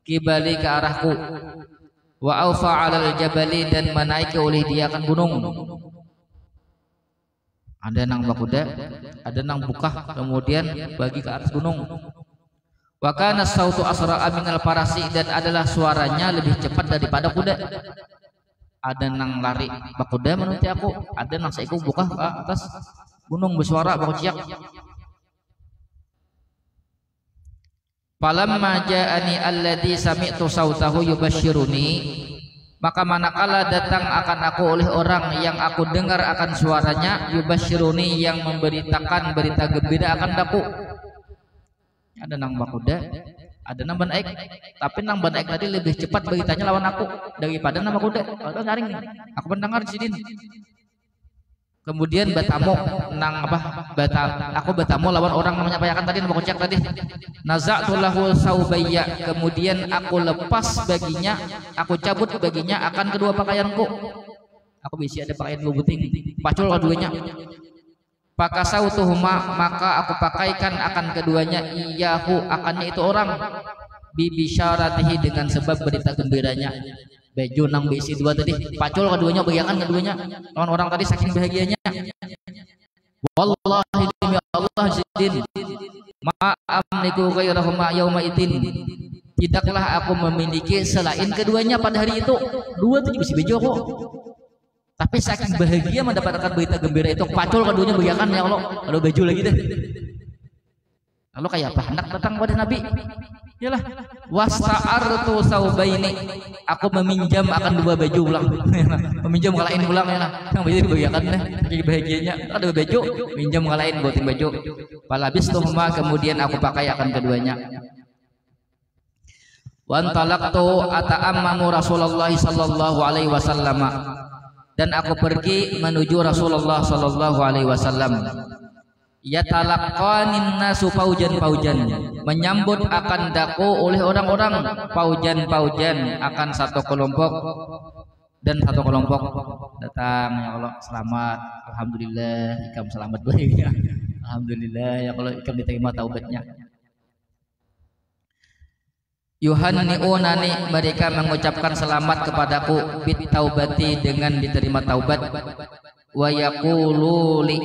kibali, ke arahku. Wa aufa 'alal jabali, dan menaiki oleh dia akan gunung. Ada nang bakuda, ada nang bukah, kemudian bagi ke atas gunung. Wa kana sautu asra'a minal farasi, dan adalah suaranya lebih cepat daripada kuda. Ada nang lari bakuda menuti aku, ada nang saiku bukah ke atas gunung bersuara bakuciak. Falamma ja'ani alladhi sami'tu sautahu yubashiruni, maka manakala datang akan aku oleh orang yang aku dengar akan suaranya, yubashiruni, yang memberitakan berita gembira akan daku. Ada nang bakuda, ada nang banaik, tapi nang banaik tadi lebih cepat beritanya lawan aku daripada nang bakuda. Kalau nyaring, aku mendengar di sini. Kemudian batamu nang apa? Aku batamu lawan orang namanya payakan tadi, nang bakucak tadi. Naza'tu lahu saubayya, kemudian aku lepas baginya, aku cabut baginya akan kedua pakaianku. Aku bisi ada pakaian dua buting, pacul keduanya. Pakasautuhuma, maka aku pakaikan akan keduanya, iyahu, akannya itu orang, bibisyaratihi, dengan sebab berita gembiranya. Baju nang bisi dua tadi, pacul keduanya, bagian keduanya lawan orang tadi saking bahagianya. Wallahi demi Allah sidin, ma amliku ghairahuma yauma itin, tidaklah aku memiliki selain keduanya pada hari itu. Dua tuh bisi baju kok, tapi saking bahagia mendapatkan berita gembira itu, pacul keduanya bagian, ya Allah, ada baju lagi deh. Lalu kayak apa hendak datang pada Nabi? Yalah, wasta'artu saubaini, aku meminjam akan dua baju ulang. Meminjam ngalahin ulang, ya lah. Yang baju dibagiakan deh, saking bahagianya ada baju, minjam ngalahin buatin baju. Falabistuhuma, kemudian aku pakai akan keduanya. Wantalaqtu ata'ammamu Rasulullah sallallahu alaihi wasallam, dan aku pergi menuju Rasulullah sallallahu alaihi wasallam. Yatalaqanin nasu paujan-paujan, menyambut akan daku oleh orang-orang, paujan-paujan, akan satu kelompok dan satu kelompok datang. Ya Allah, selamat, alhamdulillah, ikam selamat baik ya. Alhamdulillah ya Allah, ikam diterima taubatnya. Yuhanni'unani, mereka mengucapkan selamat kepadaku, bit taubati, dengan diterima taubat. Wa yaquluna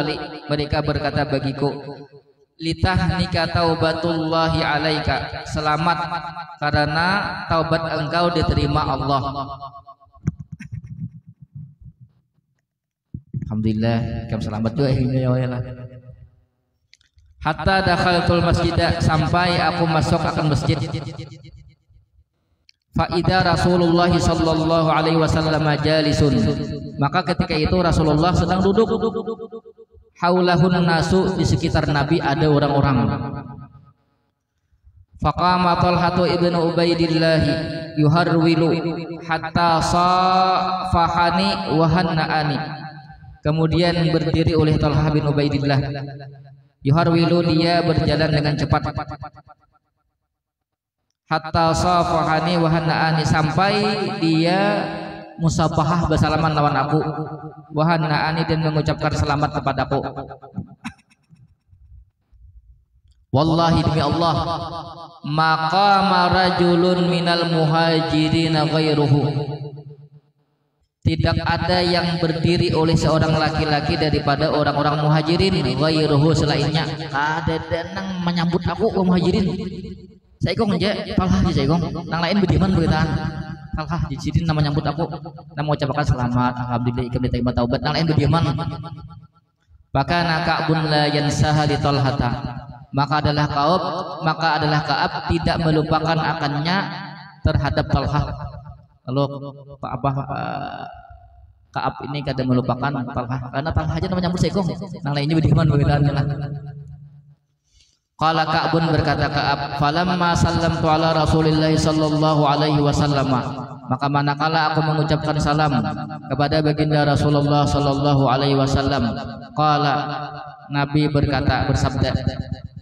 li, mereka berkata bagiku, litahnika taubatullahi alaika, selamat karena taubat engkau diterima Allah. Alhamdulillah, kamu selamat juga ya Allah. Hatta dakhaltul masjidah, sampai aku masuk akan masjid. Fa'idha Rasulullah sallallahu alaihi wasallam jalisun, maka ketika itu Rasulullah sedang duduk. Haulahun nasu, di sekitar Nabi ada orang-orang. Faqama Talhatu ibnu Ubaidillah yuharwilu hatta safahani wa hanna'ani, kemudian berdiri oleh Talhah bin Ubaidillah. Yuharwilu, dia berjalan dengan cepat. Hatta safahani wa hanna'ani, sampai dia musabahah bersalaman lawan aku, wa hanna'ani, dan mengucapkan selamat kepadaku. wallahi demi Allah, maqama rajulun minal muhajirin ghairuhu, tidak ada yang berdiri oleh seorang laki-laki daripada orang-orang muhajirin ghairuhu selainnya. Kada nang menyambut aku ke muhajirin. Saikong je Talhah je saikong. Nang lain bediman beritaan. Talhah di sini nama nyambut aku. Nama ucapkan selamat, alhamdulillah ikam diterima taubat. Nang lain bediman. Maka Ka'bun la yansaha li Talhata. Maka adalah Ka'ab tidak melupakan akannya terhadap Talhah. Lalu Ka'ab ini kada melupakan Talhah karena Talhah aja nama nyambut saikong. Nang lainnya bediman beritaan lah. Qala Ka'bun berkata Ka'ab, falamma sallamtu ala Rasulillah sallallahu alaihi wasallam, maka manakala aku mengucapkan salam kepada baginda Rasulullah sallallahu alaihi wasallam, qala, Nabi bersabda,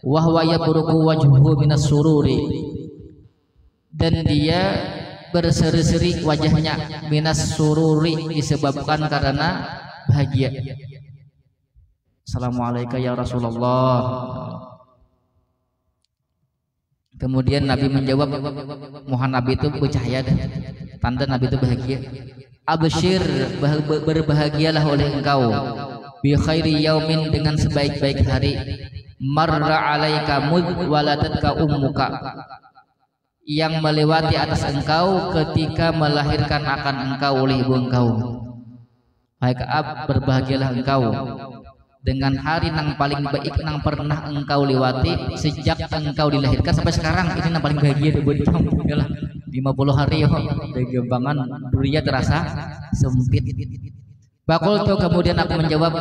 wa huwa yabruku wajhuhu minas sururi, dan dia berseri-seri wajahnya, minas sururi, disebabkan karena bahagia. Assalamualaikum ya Rasulullah. Kemudian Nabi menjawab, Muhammad Nabi itu bercahaya, tanda Nabi itu bahagia. Absyir, berbahagialah oleh engkau, bi khairi yaumin, dengan sebaik-baik hari, marra alaika mud waladatka ummuka, yang melewati atas engkau ketika melahirkan akan engkau oleh ibu engkau. Hai Ka'ab, berbahagialah engkau dengan hari yang paling baik yang pernah engkau lewati sejak engkau dilahirkan sampai sekarang. Ini yang paling bahagia buat kamu. Yalah, 50 hari yo, gembangan dunia terasa sempit. Bakultu, kemudian aku menjawab,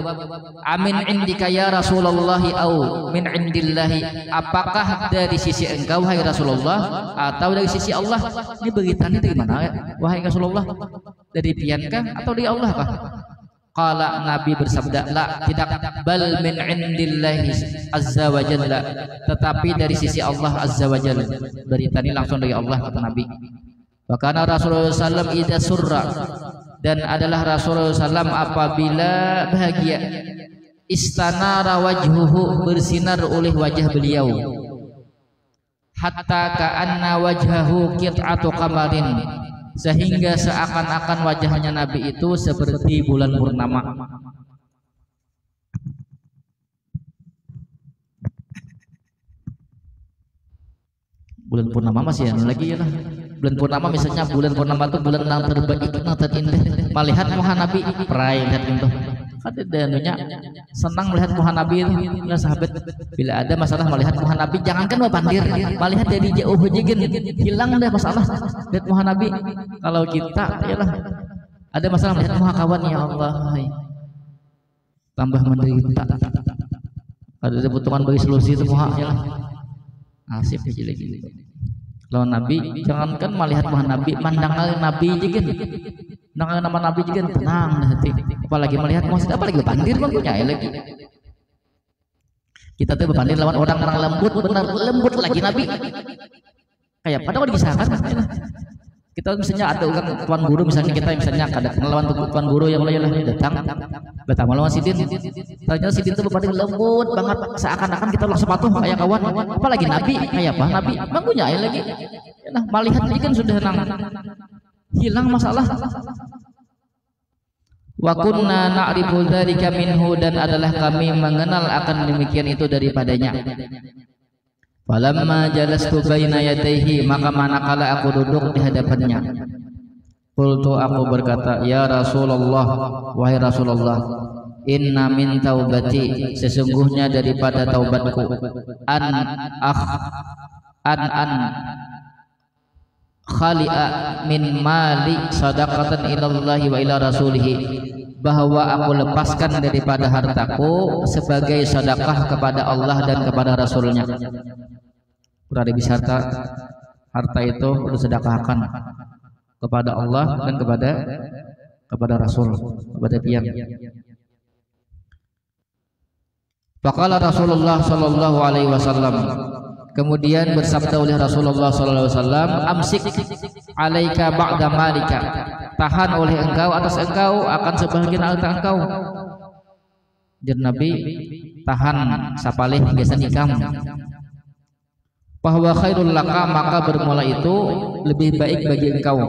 amin indika ya Rasulullah au min indillahi, apakah dari sisi engkau wahai Rasulullah atau dari sisi Allah? Ini beritanya dari mana wahai Rasulullah? Dari piankah atau dari Allah kah? Qala, Nabi bersabda, la, tidak, bal min indillahi azza wa jalla, tetapi dari sisi Allah azza wa jalla. Berita ini langsung dari Allah, kata Nabi. Wa kana Rasulullah sallam idza surra, dan adalah Rasulullah sallam apabila bahagia, istanara wajhuhu, bersinar oleh wajah beliau, hatta ka'anna wajhahu qit'atu qamarin, sehingga seakan-akan wajahnya Nabi itu seperti bulan purnama. Bulan purnama masih yang lagi ya lah. Bulan purnama misalnya, bulan purnama itu bulan yang terbaik, yang terindah. Melihat Muhammad Nabi, perai lihat itu. Ada danunya senang melihat Muhammad Nabi itu. Ya sahabat, bila ada masalah melihat Muhammad Nabi, jangankan pandir, melihat dari jauh jegin, hilang deh masalah lihat Muhammad Nabi. Kalau kita, yalah, ada masalah melihat Muhammad kawan, ya Allah, tambah menderita. Ada kebutuhan bagi solusi itu Muhammad, yalah, asif aja lagi. Kalau Nabi, jangankan melihat Muhammad Nabi, mandang Nabi jegin. Nama Nabi juga tenang hati. Apalagi melihat Muhammad, apalagi berpandir punya lagi. Kita tuh berpandir lawan orang-orang lembut, benar lembut lagi Nabi. Kayak padahal dikisahkan. Kita misalnya ada orang tuan guru, misalnya kita misalnya ada lawan tuan guru yang mulai datang melawan sidin. Ternyata sidin itu berpandir lembut banget, seakan-akan kita langsung patuh kayak kawan. Apalagi Nabi, kayak apa Nabi? Bangunnya lagi. Nah, melihat ini kan sudah hilang masalah. Wa kunna na'rifu dzalika minhu, dan adalah kami mengenal akan demikian itu daripadanya. Falamma jalastu baina yadayhi, maka manakala aku duduk di hadapannya, qultu, aku berkata, ya Rasulullah, wahai Rasulullah, inna min taubati, sesungguhnya daripada taubatku, an khali'a min mali sadaqatan ilallahi wa ila rasulihi, bahwa aku lepaskan daripada hartaku sebagai sedekah kepada Allah dan kepada Rasulnya. Berada di harta itu perlu sedekahkan kepada Allah dan kepada Rasul, kepada pian. Faqala Rasulullah sallallahu alaihi wasallam, kemudian bersabda oleh Rasulullah sallallahu alaihi wasallam, amsik alaika ba'da malika, tahan oleh engkau atas engkau akan sebahagian harta engkau. Dan Nabi tahan sapalih biasa nikam, bahwa khairul laka, maka bermula itu lebih baik bagi engkau.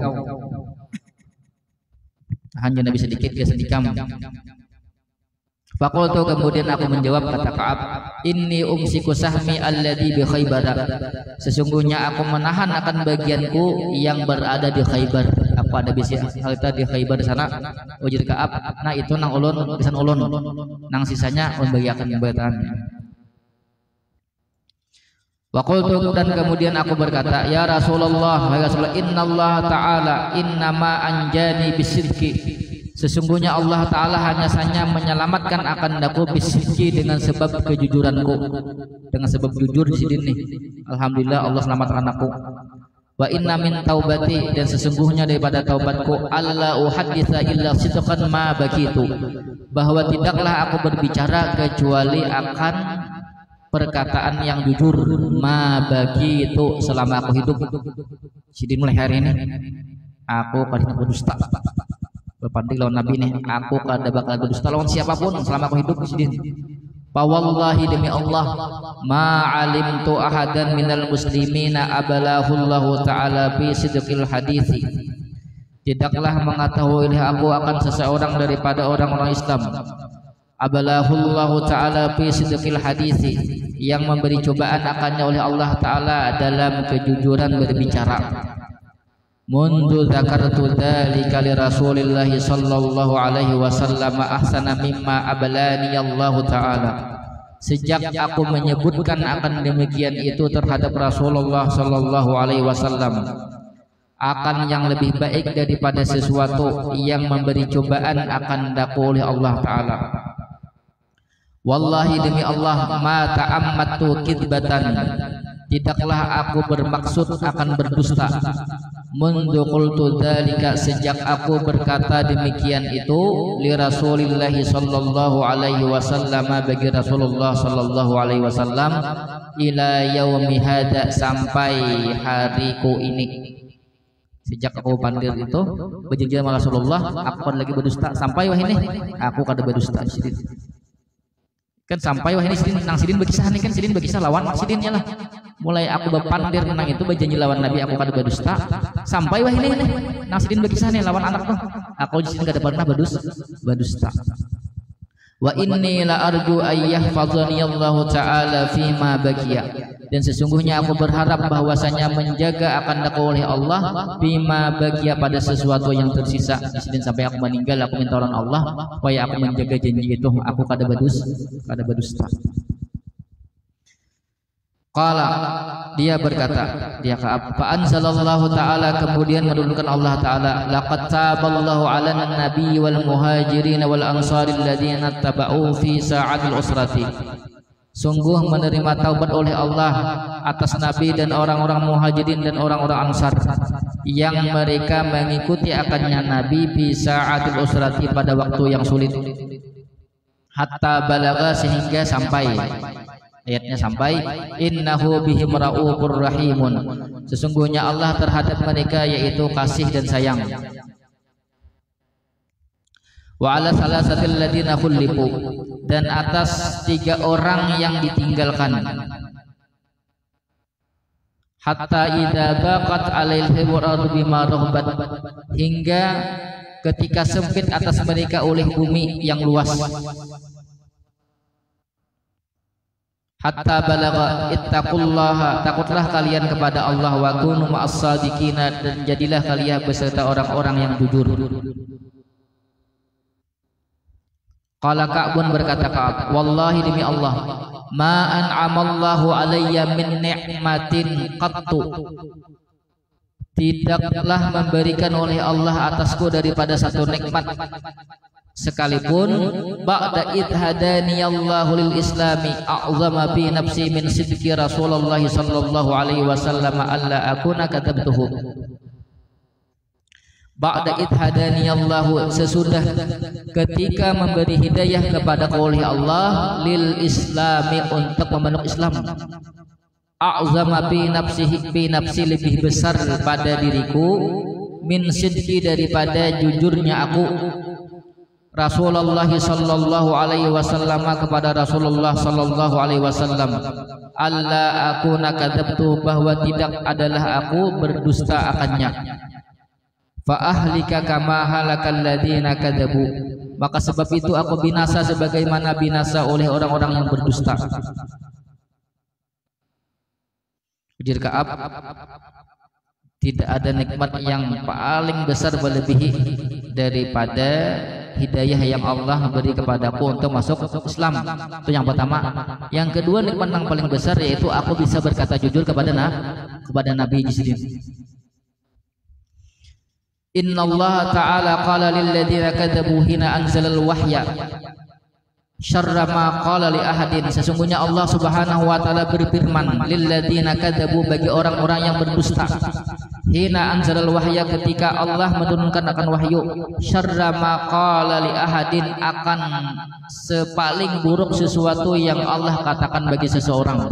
Hanya Nabi sedikit, dia sedikam. Faqultu, kemudian aku menjawab, kata Ka'ab, inni umsiku sahmi alladhi bi Khaybar. Sesungguhnya aku menahan akan bagianku yang berada di Khaybar. Apa ada bisi harta di Khaybar sana? Ujar Ka'ab, nah itu nang ulun, pisan ulun. Nang sisanya ulun bagiakan bagiannya. Waqultu, dan kemudian aku berkata, ya Rasulullah, ya Rasulullah, innallaha ta'ala innama anjani bisyirki. Sesungguhnya Allah Ta'ala hanya saja menyelamatkan akan daku bisyirki dengan sebab kejujuranku, dengan sebab jujur di sini nih. Alhamdulillah Allah selamatkan aku. Wa inna min taubati, dan sesungguhnya daripada taubatku, alla uhadditsa illa sidqan ma bakitu, bahwa tidaklah aku berbicara kecuali akan perkataan yang jujur, ma bakitu, selama aku hidup. Sidin mulai hari ini aku kadang berdusta. Berpanding lawan Nabi nih, aku kada bakal berdusta lawan siapapun selama aku hidup di sini. Fawallahi, demi Allah, ma alimtu ahadan minal muslimina abalahullahu ta'ala bi sidqil hadithi. Tidaklah mengetahui aku akan seseorang daripada orang-orang Islam, abalahullahu ta'ala bi sidqil hadithi, yang memberi cobaan akannya oleh Allah Ta'ala dalam kejujuran berbicara. Mundu dzakartu dzalika li Rasulillah sallallahu alaihi wasallam ahsana mimma ablani Allah Ta'ala. Sejak aku menyebutkan akan demikian itu terhadap Rasulullah sallallahu alaihi wasallam, akan yang lebih baik daripada sesuatu yang memberi cobaan akan daku oleh Allah Ta'ala. Wallahi, demi Allah, ma ta'ammattu kidbatan, tidaklah aku bermaksud akan berdusta. Mundu qultu dzalika, sejak aku berkata demikian itu, li Rasulillah sallallahu alaihi wasallam, bagi Rasulullah sallallahu alaihi wasallam, ila yaumi hada, sampai hariku ini. Sejak aku pandir itu berjanji sama Rasulullah, aku lagi berdusta sampai wah ini aku kada berdusta sidin. Kan sampai wah ini sidin nang sidin berkisah nih, kan sidin berkisah lawan sidinnya lah. Mulai aku berpandir menang itu berjanji lawan Nabi aku kada berdusta, sampai wah ini nang sidin berkisah nih lawan anak tuh, aku di sini kada pernah berdusta. Wa inni la arju ayyahfazani Allah Ta'ala fima baqiya, dan sesungguhnya aku berharap bahwasanya menjaga akan daku oleh Allah bima baqiya, pada sesuatu yang tersisa. Dan sampai aku meninggal aku minta orang Allah supaya aku menjaga janji itu, aku kada berdusta. Qala, dia berkata, dia Ka'ab, fa anzalallahu ta'ala, kemudian menurunkan Allah Ta'ala, laqad taballahu 'alan nabiy wal muhajirin wal ansari alladziina taba'u fi sa'atil usrati. Sungguh menerima taubat oleh Allah atas Nabi dan orang-orang muhajirin dan orang-orang ansar yang mereka mengikuti akannya Nabi fi sa'atil usrati, pada waktu yang sulit. Hatta balagha, sehingga sampai, ayatnya sampai, innahu bihim raufur rahimun, sesungguhnya Allah terhadap mereka yaitu kasih dan sayang. Wa ala salasatil ladina khulifu, dan atas 3 orang yang ditinggalkan. Hatta idza baqat alaihim ardu bima rahabat, hingga ketika sempit atas mereka oleh bumi yang luas. Hatta balagha ittaqullaha, takutlah kalian kepada Allah, wa kunu ma'as sadiqina, dan jadilah kalian beserta orang-orang yang jujur. Qala Ka'bun, berkata Ka'ab, wallahi demi Allah, ma an'amallahu alayya min ni'matin qattu, tidaklah memberikan oleh Allah atasku daripada satu nikmat sekalipun, ba'da id hadaniyallahu lil islami a'zama bi nafsi min sidqi Rasulullah sallallahu alaihi wasallam alla akuna katabtuhu. Ba'da id hadaniyallahu, sesudah ketika memberi hidayah kepada oleh Allah, lil islami, untuk memeluk Islam, a'zama bi nafsi, lebih besar pada diriku, min sidqi, daripada jujurnya aku, Rasulullah sallallahu alaihi wasallam kepada Rasulullah sallallahu alaihi wasallam, alla akuna kadzabtu, bahwa tidak adalah aku berdusta akannya. Fa ahlika kama halakal ladzina kadzabu, maka sebab itu aku binasa sebagaimana binasa oleh orang-orang yang berdusta. Ujar Ka'ab, tidak ada nikmat yang paling besar melebihi daripada hidayah yang Allah beri kepadaku untuk masuk Islam. Itu yang pertama. Yang kedua, nikmat yang paling besar yaitu aku bisa berkata jujur kepada Nabi di sini. Inna Allah Ta'ala qala lil ladzina kadzabu hina anzalal wahya syarra ma qala li ahadin. Sesungguhnya Allah Subhanahu wa taala berfirman lil ladzina kadzabu, bagi orang-orang yang berdusta, hina anzalal wahya, ketika Allah menurunkan akan wahyu, syarra ma qala li ahadin, akan sepaling buruk sesuatu yang Allah katakan bagi seseorang.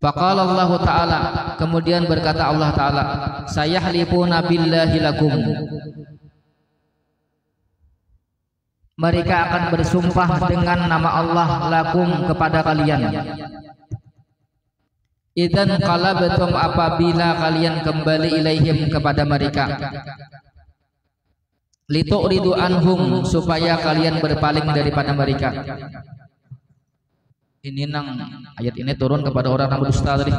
Faqala Allah Ta'ala, kemudian berkata Allah Ta'ala, sayahlifuna billahi lakum, mereka akan bersumpah dengan nama Allah lakum, kepada kalian. Idzan qalabtum, apabila kalian kembali ilaihim, kepada mereka. Litu'ridu anhum, supaya kalian berpaling daripada mereka. Ini nang ayat ini turun kepada orang yang berdusta tadi.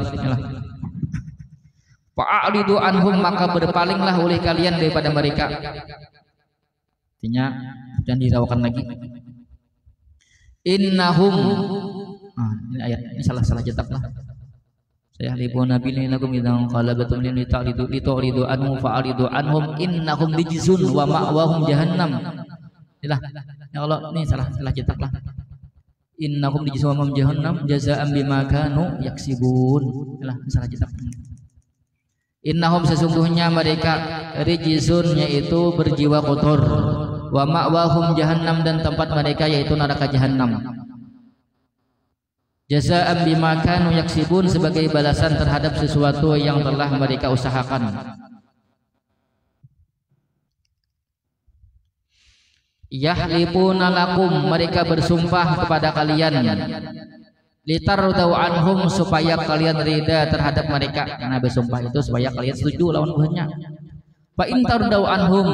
Fa'ridu anhum, maka berpalinglah oleh kalian daripada mereka. Artinya jangan dirawakan lagi. Innahum, ini ayat ini salah cetak lah. Saya libuna billakum idzan qalabatum lin lituridu anhum fa'ridu anhum innahum rijzun wa ma'wahum jahannam. Inilah. Ya Allah, ini salah cetak lah. Innahum rijzun wa ma'wahum jahannam jazaa'an bima kanu yaksibun. Inilah salah cetak. Innahum, sesungguhnya mereka, rijzun, yaitu berjiwa kotor, wa ma'wahum jahannam, dan tempat mereka yaitu neraka jahannam. Jazaa'an bima kanu yaksibun, sebagai balasan terhadap sesuatu yang telah mereka usahakan. Yahlifuna lakum, mereka bersumpah kepada kalian, litardau anhum, supaya kalian rida terhadap mereka. Karena bersumpah itu supaya kalian setuju lawan buahnya. Fa in tardau anhum,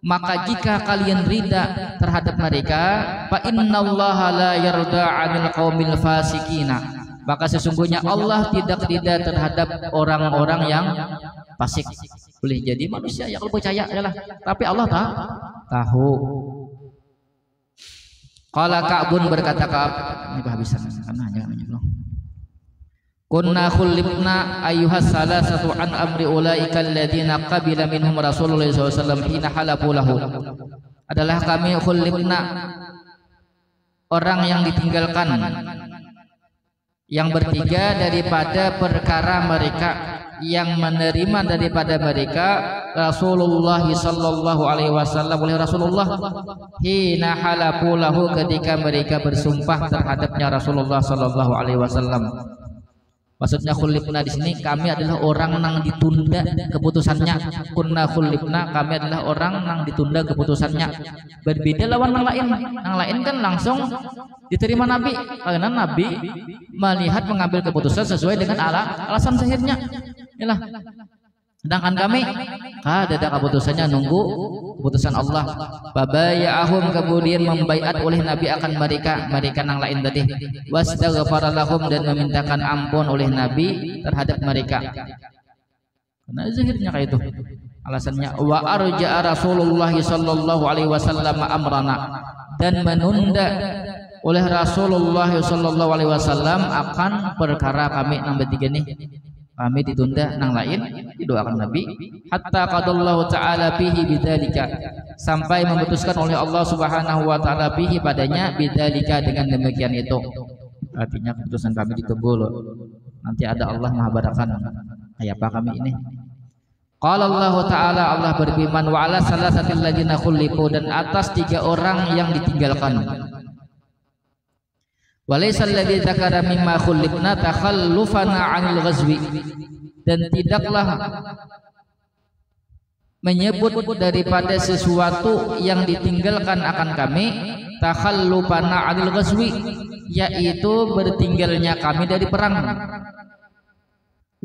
maka jika kalian rida terhadap mereka, fa innallaha la yarda 'anil qaumil fasikina, maka sesungguhnya Allah tidak rida terhadap orang-orang yang fasik. Boleh jadi manusia yang percaya adalah, tapi Allah tahu. Qala Ka'bun, berkata Ka'ab, ini kehabisan karena jangan. Kunna khulibna ayyuhas salasatu an amri ulaika alladziina qabila minhum Rasulullah sallallahu alaihi wasallam hina halafu lahu. Adalah kami khulibna, orang yang ditinggalkan, yang bertiga daripada perkara mereka, yang menerima daripada mereka Rasulullah sallallahu alaihi wasallam, oleh Rasulullah, hina halafu lahu, ketika mereka bersumpah terhadapnya Rasulullah sallallahu alaihi wasallam. Maksudnya khulibna di sini, kami adalah orang nang ditunda keputusannya. Kunna khulibna, kami adalah orang nang ditunda keputusannya. Berbeda lawan yang lain. Yang lain kan langsung diterima Nabi, karena Nabi melihat mengambil keputusan sesuai dengan alasan sahihnya. Inilah. Sedangkan kami ada keputusannya nunggu keputusan Allah. Babaya'ahum, kemudian membaiat oleh Nabi akan mereka yang lain tadi. Wastaghfara lahum, dan memintakan ampun oleh Nabi terhadap mereka. Karena zahirnya kayak itu. Alasannya wa arja'a Rasulullah sallallahu alaihi wasallam amrana, dan menunda oleh Rasulullah sallallahu alaihi wasallam akan perkara kami nomor 3 nih. Kami ditunda nang lain, didoakan Nabi, hatta qadallahu ta'ala fihi bidzalika, sampai memutuskan oleh Allah Subhanahu wa taala fihi, padanya, bidzalika, dengan demikian itu. Artinya keputusan kami ditunggu loh. Nanti ada Allah mengabarkan kayak apa kami ini. Qala Allah taala, Allah berfirman, wa ala salasatil ladzina khulifu, dan atas 3 orang yang ditinggalkan. Walaysa alladzi dzakara mimma khulibna takhallufana 'anil ghazwi, dan tidaklah menyebut daripada sesuatu yang ditinggalkan akan kami takhallufana 'anil ghazwi, yaitu bertinggalnya kami dari perang.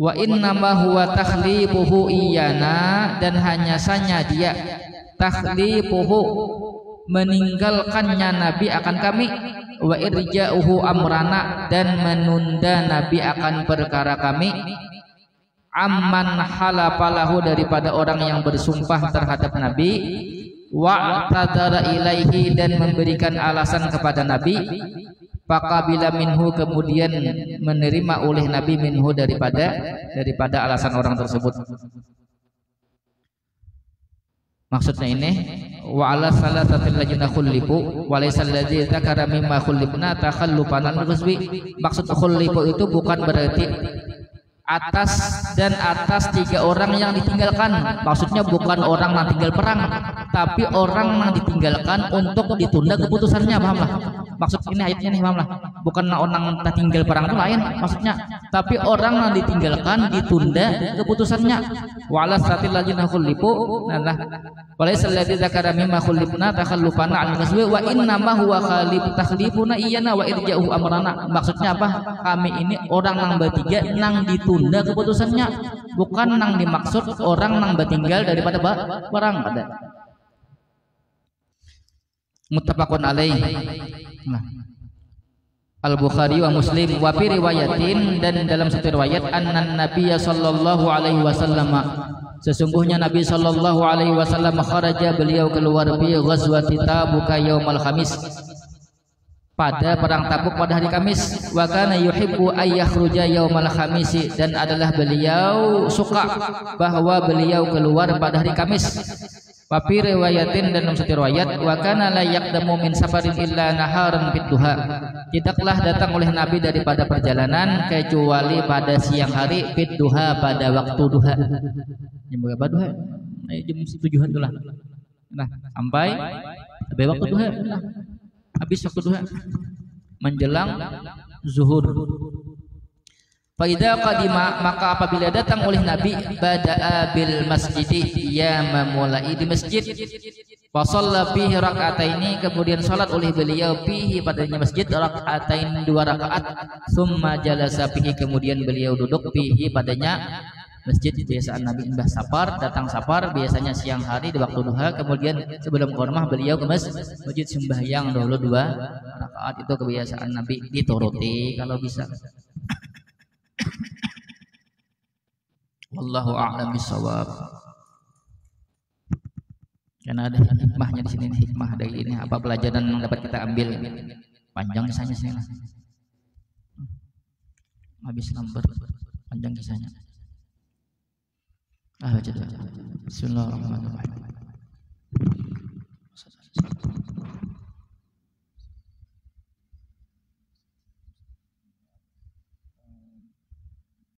Wa innama huwa takhlifuhu iyana, dan hanya saja dia takhlifuhu meninggalkannya Nabi akan kami, wa irja'uhu amrana, dan menunda Nabi akan perkara kami, amman halafalahu daripada orang yang bersumpah terhadap Nabi, wa tadara ilaihi dan memberikan alasan kepada Nabi, faqabila minhu kemudian menerima oleh Nabi minhu daripada alasan orang tersebut. Maksudnya ini wa ala salasatil lajna khulifu wa laysa alladzi dzakara mimma khulifna takhallufan al-ghazwi. Maksud khulifu itu bukan berarti atas 3 orang yang ditinggalkan, maksudnya bukan orang yang tinggal perang, tapi orang yang ditinggalkan untuk ditunda keputusannya, pahamlah maksud ini ayatnya nih, pahamlah, bukan orang yang tinggal perang itu lain maksudnya, tapi orang yang ditinggalkan ditunda keputusannya. Wala satil ladzina khulifu nah walaysa alladzi dzakara mimma khulifna takhallufana an ghazwi wa inna ma huwa takhlifuna iyana wa irja'uhu amrana. Maksudnya apa? Kami ini orang yang bertiga nang ditunda keputusannya, bukan nang dimaksud orang nang bertinggal daripada perang. Ada muttafaqun alaih. Nah, Al-Bukhari wa Muslim wa fi riwayatin, dan dalam satu riwayat annan Nabiyya sallallahu alaihi wasallam, sesungguhnya Nabi sallallahu alaihi wasallam kharaja, beliau keluar fi ghazwati Tabuk yaumal khamis, pada perang Tabuk pada hari Kamis. Wa kana yuhibbu ay yakhruja yaumal khamis, dan adalah beliau suka bahwa beliau keluar pada hari Kamis. Wa fi riwayatin, dan dalam satu riwayat wa kana la yaqdamu min safarin illa naharan fid duha, tidaklah datang oleh Nabi daripada perjalanan kecuali pada siang hari, fid duha pada waktu duha. Jam berapa duha? Jam 7-an itulah. Nah, sampai waktu duha. Nah, habis waktu duha menjelang zuhur. Faida qadima, maka apabila datang oleh Nabi, bada'a bil masjidi, ia memulai di masjid. Fa shalla fihi raka'ataini, kemudian salat oleh beliau fihi padanya masjid raka'atain 2 rakaat. Summa jalasa fihi, kemudian beliau duduk fihi padanya masjid. Biasaan Nabi mbah safar, datang safar biasanya siang hari di waktu duha, kemudian sebelum ke rumah beliau ke masjid sembahyang dulu 2 rakaat. Itu kebiasaan Nabi, dituruti kalau bisa. Wallahu a'lam bishawab. Karena ada hikmahnya di sini, hikmah dari ini apa pelajaran yang dapat kita ambil. Panjang kisahnya sini. Habis lambat panjang kisahnya. Baca. Bismillahirrahmanirrahim.